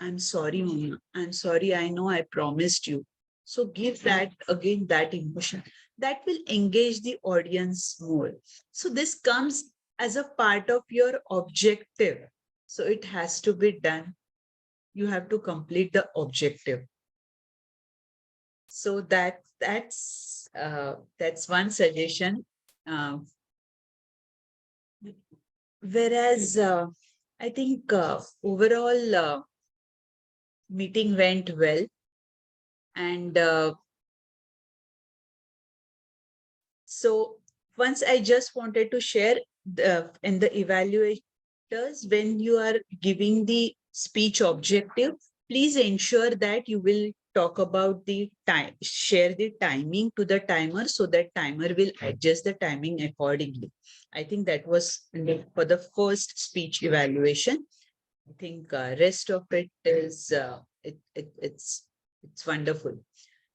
I'm sorry, Mama. I'm sorry. I know I promised you. So give that again, that emotion that will engage the audience more. So this comes as a part of your objective. So it has to be done. You have to complete the objective. So that's one suggestion. Whereas I think overall meeting went well, and so once I just wanted to share in the evaluators, when you are giving the speech objective, please ensure that you will talk about the time, share the timing to the timer so that timer will adjust the timing accordingly. I think that was for the first speech evaluation. I think rest of it is it's wonderful,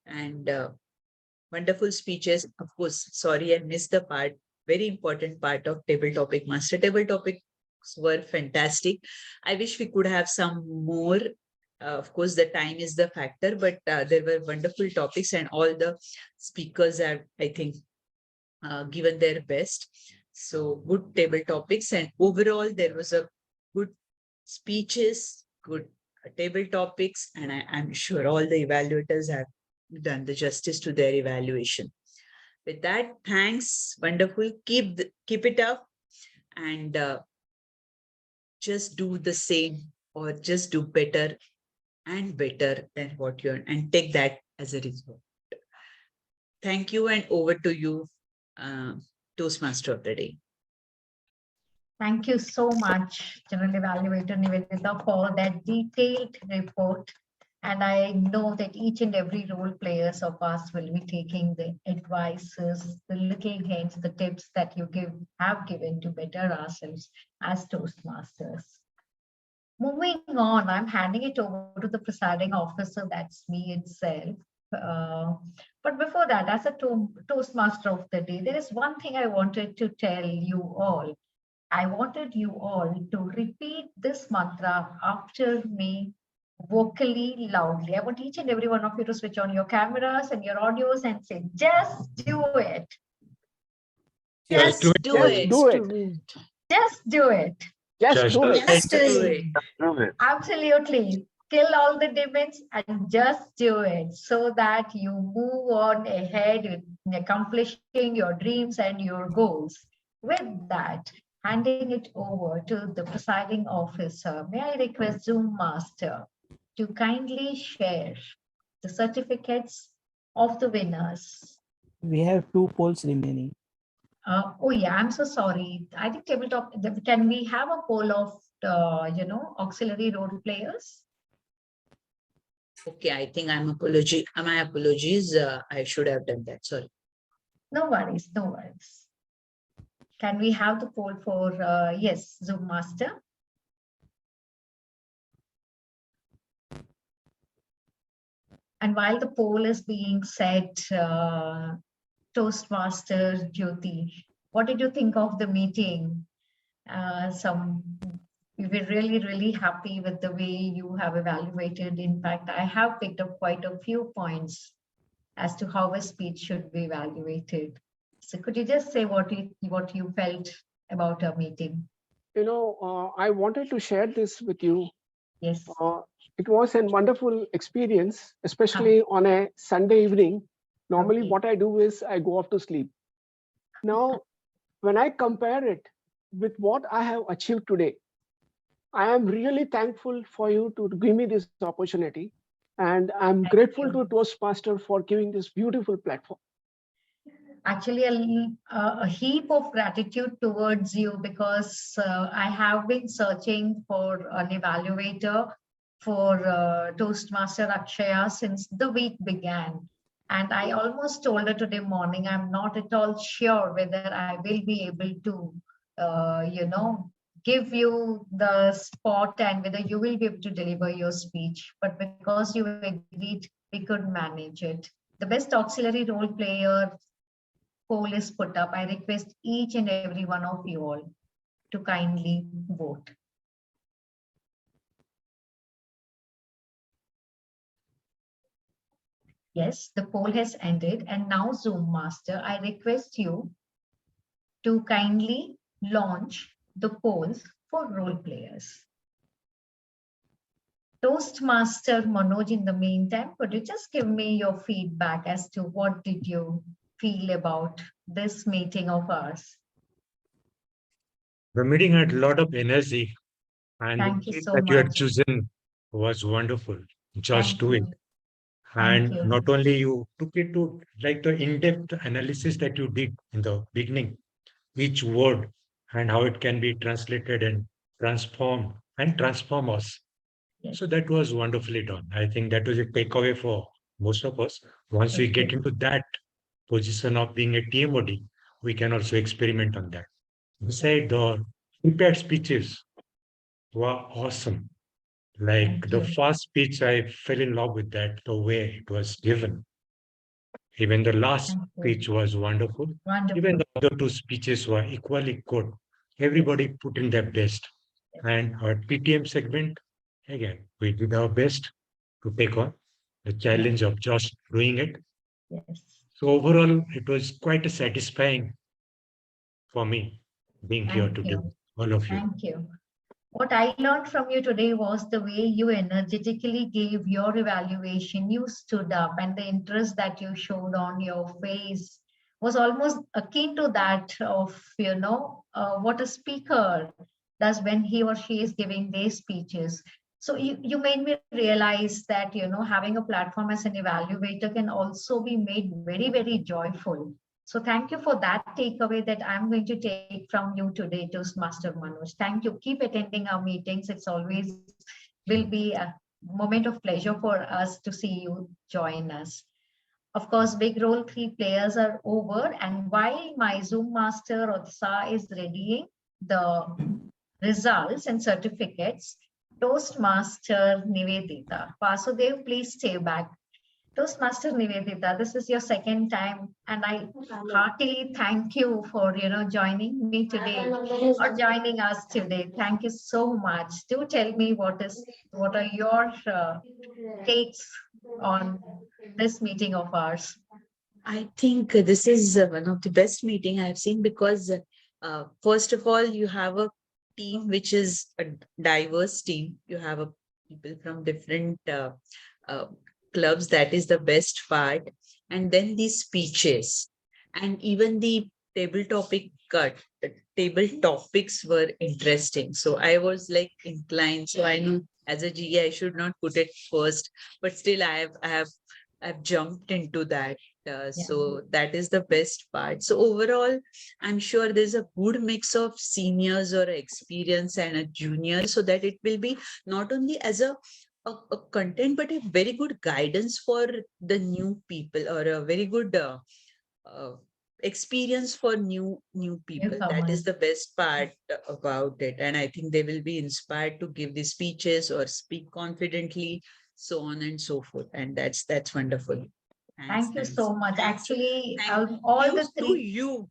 and wonderful speeches. Of course, sorry, I missed the part, very important part of table topic master. Table topics were fantastic. I wish we could have some more. Of course, the time is the factor, but there were wonderful topics and all the speakers have, I think, given their best. So good table topics, and overall there was a good speeches, good table topics, and I'm sure all the evaluators have done the justice to their evaluation. With that, thanks, wonderful. Keep it up, and just do the same or just do better and better than what you're, and take that as a result. Thank you, and over to you, Toastmaster of the day. Thank you so much, General Evaluator Nivedita, for that detailed report. And I know that each and every role players of us will be taking the advices, the little hints, the tips that you have given to better ourselves as Toastmasters. Moving on, I'm handing it over to the presiding officer, that's me itself. But before that, as a Toastmaster of the day, there is one thing I wanted to tell you all. I wanted you all to repeat this mantra after me vocally, loudly. I want each and every one of you to switch on your cameras and your audios and say, just do it. Just do Just it. do it. Just do it. Just do it. Just do it. Absolutely. Kill all the demons and just do it so that you move on ahead in accomplishing your dreams and your goals. With that, handing it over to the presiding officer, may I request Zoom Master to kindly share the certificates of the winners. We have 2 polls remaining. Oh yeah, I'm so sorry. I think tabletop, can we have a poll of, auxiliary role players? Okay, I think my apologies. I should have done that. Sorry. No worries, no worries. Can we have the poll for, yes, Zoom Master? And while the poll is being set, Toastmaster Jyoti, what did you think of the meeting? We were really, really happy with the way you have evaluated. In fact, I have picked up quite a few points as to how a speech should be evaluated. So could you just say what you felt about our meeting? I wanted to share this with you. Yes. It was a wonderful experience, especially on a Sunday evening. Normally, what I do is I go off to sleep. Now, when I compare it with what I have achieved today, I am really thankful for you to give me this opportunity. And I'm grateful to Toastmaster for giving this beautiful platform. Actually, a heap of gratitude towards you, because I have been searching for an evaluator for Toastmaster Akshaya since the week began. And I almost told her today morning, I'm not at all sure whether I will be able to, give you the spot and whether you will be able to deliver your speech. But because you agreed, we could manage it. The best auxiliary role player poll is put up. I request each and every one of you all to kindly vote. Yes, the poll has ended, and now Zoom Master, I request you to kindly launch the polls for role players. Toastmaster Manoj, in the meantime, could you just give me your feedback as to what did you feel about this meeting of ours? The meeting had a lot of energy, and Thank the you theme so that you had much. chosen was wonderful. Just Thank do it. you. And Thank you. not only you took it to like the in-depth analysis that you did in the beginning, each word and how it can be translated and transformed and transform us. Yes. So that was wonderfully done. I think that was a takeaway for most of us. Once we get into that position of being a TMOD, we can also experiment on that. Besides, the prepared speeches were awesome. Like the first speech, I fell in love with that, the way it was given. Even the last speech was wonderful. Even the other 2 speeches were equally good. Everybody put in their best. And our PTM segment, again, we did our best to take on the challenge of just doing it. Yes. So overall, it was quite a satisfying for me being here today, all of you. Thank you. What I learned from you today was the way you energetically gave your evaluation. You stood up, and the interest that you showed on your face was almost akin to that of, what a speaker does when he or she is giving their speeches. So you made me realize that, having a platform as an evaluator can also be made very, very joyful. So thank you for that takeaway that I'm going to take from you today, Toastmaster Manoj. Thank you. Keep attending our meetings. It's always will be a moment of pleasure for us to see you join us. Of course, big role 3 players are over. And while my Zoom Master Otsa is readying the results and certificates, Toastmaster Nivedita, Vasudev, please stay back. Toastmaster Nivedita, this is your second time, and I heartily thank you for joining me today or joining us today. Thank you so much. Do tell me what are your takes on this meeting of ours. I think this is one of the best meeting I've seen because first of all, you have a team which is a diverse team. You have a people from different uh, clubs. That is the best part. And then the speeches and even the table topic cut. The table topics were interesting. So I was like inclined. So I know as a GE, I should not put it first, but still I've jumped into that. So that is the best part. So overall, I'm sure there's a good mix of seniors or experience and a junior, so that it will be not only as a content, but a very good guidance for the new people or a very good experience for new people. That is the best part about it. And I think they will be inspired to give the speeches or speak confidently, so on and so forth. And that's wonderful. Thank you so much. Actually, Thank all the to three. you.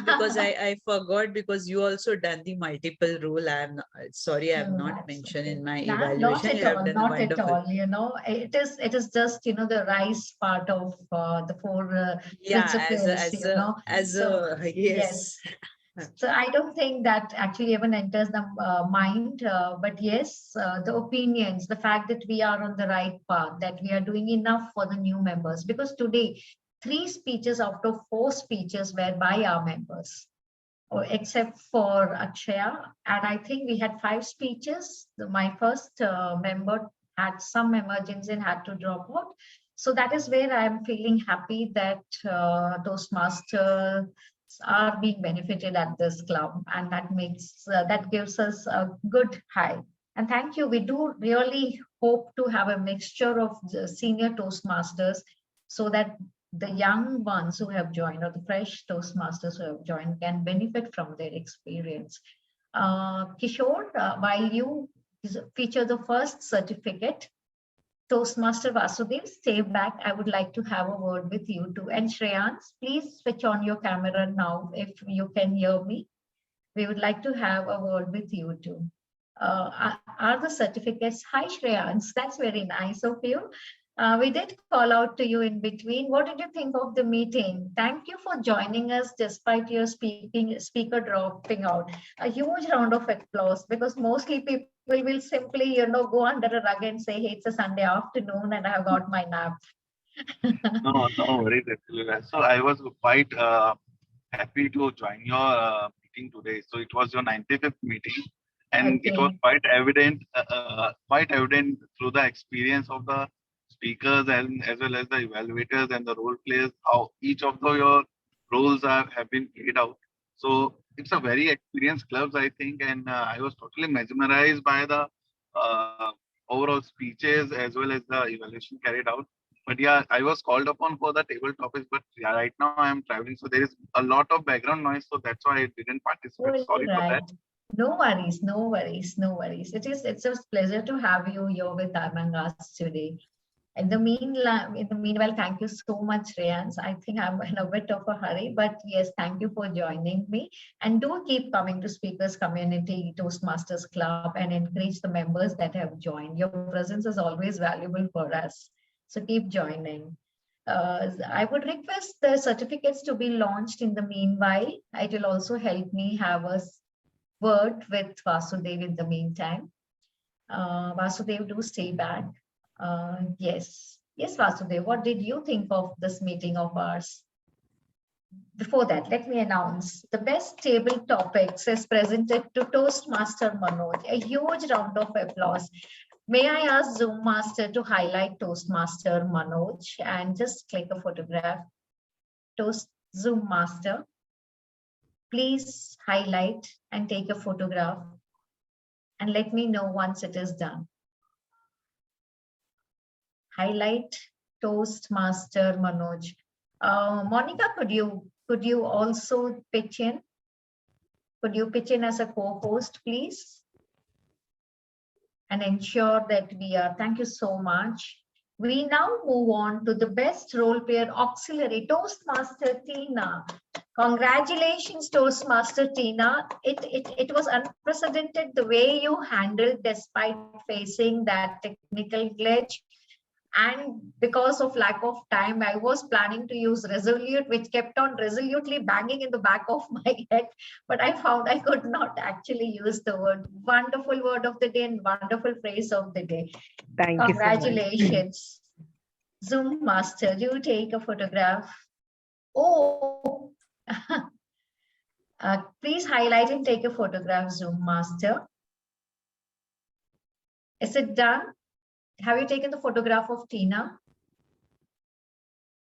Because I forgot, because you also done the multiple role. I'm sorry, I have not mentioned in my Not evaluation. at You have all, done not at wonderful. all. It is just the rise part of the four Yeah, principles. So yes. yes. So I don't think that actually even enters the mind, but yes, the opinions, the fact that we are on the right path, that we are doing enough for the new members, because today 3 speeches out of 4 speeches were by our members, or except for Akshaya. And I think we had 5 speeches. My first member had some emergency and had to drop out. So that is where I am feeling happy that Toastmasters are being benefited at this club, and that gives us a good high. And thank you. We do really hope to have a mixture of the senior Toastmasters, so that the young ones who have joined, or the fresh Toastmasters who have joined, can benefit from their experience. Kishore, while you feature the first certificate, Toastmaster Vasudev, stay back. I would like to have a word with you too. And Shreyans, please switch on your camera now if you can hear me. We would like to have a word with you too. Are the certificates? Hi, Shreyans. That's very nice of you. We did call out to you in between. What did you think of the meeting? Thank you for joining us despite your speaker dropping out. A huge round of applause, because mostly people will simply, go under a rug and say, hey, it's a Sunday afternoon and I have got my nap. No worries, actually. So I was quite happy to join your meeting today. So it was your 95th meeting, and it was quite evident through the experience of the speakers and as well as the evaluators and the role players, how each of your roles have been played out. So it's a very experienced clubs, I think, and I was totally mesmerized by the overall speeches as well as the evaluation carried out. But yeah, I was called upon for the table topics, but yeah, right now I am traveling, so there is a lot of background noise, so that's why I didn't participate. Sorry for that. No worries, no worries, no worries. It's a pleasure to have you here with among us today. In the meanwhile, thank you so much, Reyans. I think I'm in a bit of a hurry, but yes, thank you for joining me. And do keep coming to Speakers Community Toastmasters Club and encourage the members that have joined. Your presence is always valuable for us. So keep joining. I would request the certificates to be launched in the meanwhile. It will also help me have a word with Vasudev in the meantime. Vasudev, do stay back. Yes, Vasudev, what did you think of this meeting of ours? Before that, let me announce the best table topics is presented to Toastmaster Manoj. A huge round of applause. May I ask Zoom Master to highlight Toastmaster Manoj and just click a photograph. Zoom Master, please highlight and take a photograph and let me know once it is done. Highlight Toastmaster Manoj. Monica, could you also pitch in? Could you pitch in as a co-host, please? And ensure that we are, thank you so much. We now move on to the best role player auxiliary, Toastmaster Tina. Congratulations, Toastmaster Tina. It was unprecedented the way you handled despite facing that technical glitch. And because of lack of time, I was planning to use resolute, which kept on resolutely banging in the back of my head. But I found I could not actually use the word. Wonderful word of the day and wonderful phrase of the day. Thank you so much. Congratulations. Zoom master, do you take a photograph? Oh, please highlight and take a photograph, Zoom master. Is it done? Have you taken the photograph of Tina?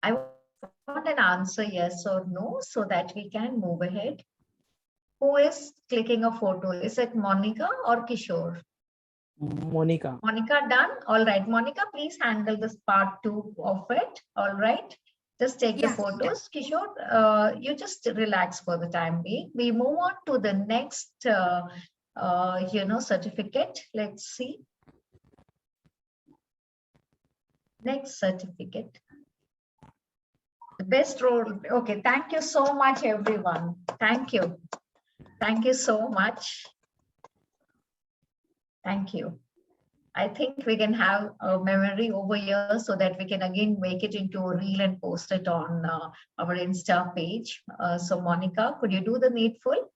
I want an answer, yes or no, so that we can move ahead. Who is clicking a photo? Is it Monica or Kishore? Monica. Monica done? All right. Monica, please handle this part 2 of it. All right. Just take the photos. Kishore, you just relax for the time being. We move on to the next, certificate. Let's see. Next certificate. The best role. Okay. Thank you so much, everyone. Thank you. Thank you so much. Thank you. I think we can have a memory over here so that we can again make it into a reel and post it on our Insta page. So Monica, could you do the needful?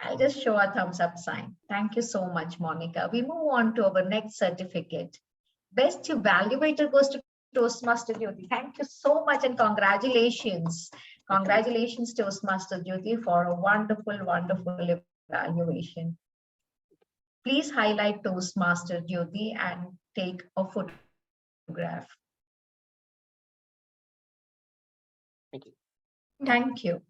I'll just show a thumbs up sign. Thank you so much, Monica. We move on to our next certificate. Best evaluator goes to Toastmaster Jyoti. Thank you so much and congratulations. Congratulations, Toastmaster Jyoti, for a wonderful, wonderful evaluation. Please highlight Toastmaster Jyoti and take a photograph. Thank you. Thank you.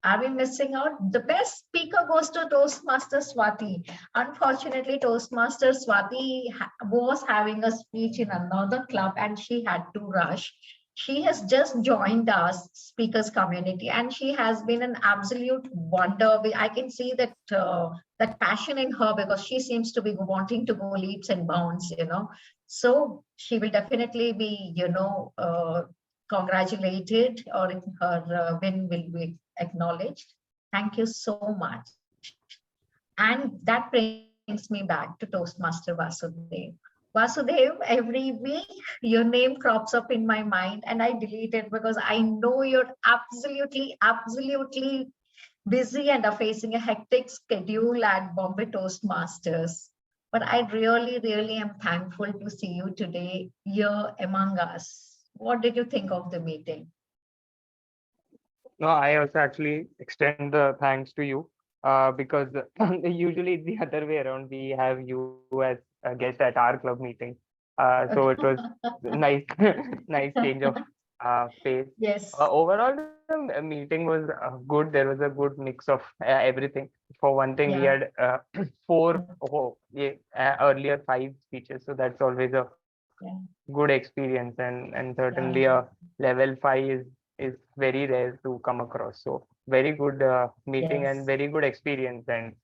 Are we missing out? The best speaker goes to Toastmaster Swati. Unfortunately, Toastmaster Swati was having a speech in another club and she had to rush. She has just joined us speakers community and she has been an absolute wonder. I can see that that passion in her because she seems to be wanting to go leaps and bounds, So she will definitely be, congratulated, or her win will be acknowledged. Thank you so much. And that brings me back to Toastmaster Vasudev. Vasudev, every week your name crops up in my mind and I delete it because I know you're absolutely, absolutely busy and are facing a hectic schedule at Bombay Toastmasters. But I really, really am thankful to see you today here among us. What did you think of the meeting? No, I also actually extend the thanks to you because usually it's the other way around. We have you as a guest at our club meeting. So it was nice, nice change of pace. Yes. Overall, the meeting was good. There was a good mix of everything. For one thing, we had earlier 5 speeches. So that's always a good experience, and certainly a level 5 is very rare to come across. So very good meeting and very good experience. And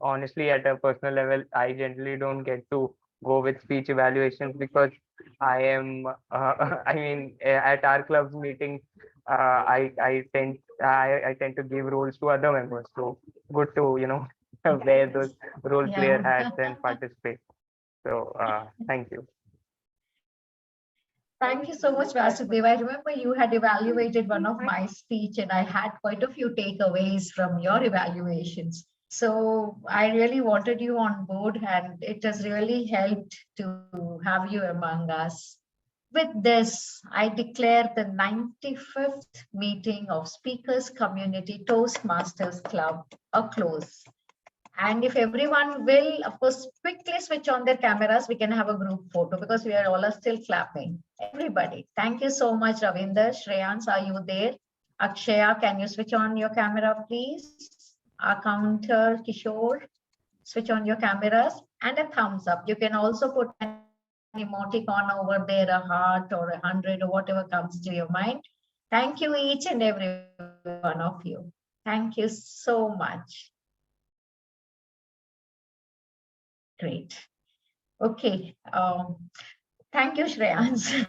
honestly, at a personal level, I generally don't get to go with speech evaluations because I am I mean at our club's meetings I tend to give roles to other members. So good to wear those role player hats and participate. So thank you. Thank you so much, Vasudev. I remember you had evaluated one of my speech and I had quite a few takeaways from your evaluations. So I really wanted you on board and it has really helped to have you among us. With this, I declare the 95th meeting of Speakers Community Toastmasters Club a close. And if everyone will, of course, quickly switch on their cameras, we can have a group photo because we are all still clapping. Everybody, thank you so much, Ravinder. Shreyans, are you there? Akshaya, can you switch on your camera, please? Our counter, Kishore, switch on your cameras and a thumbs up. You can also put an emoticon over there, a heart or 100 or whatever comes to your mind. Thank you, each and every one of you. Thank you so much. Great. Okay. Thank you, Shreyans.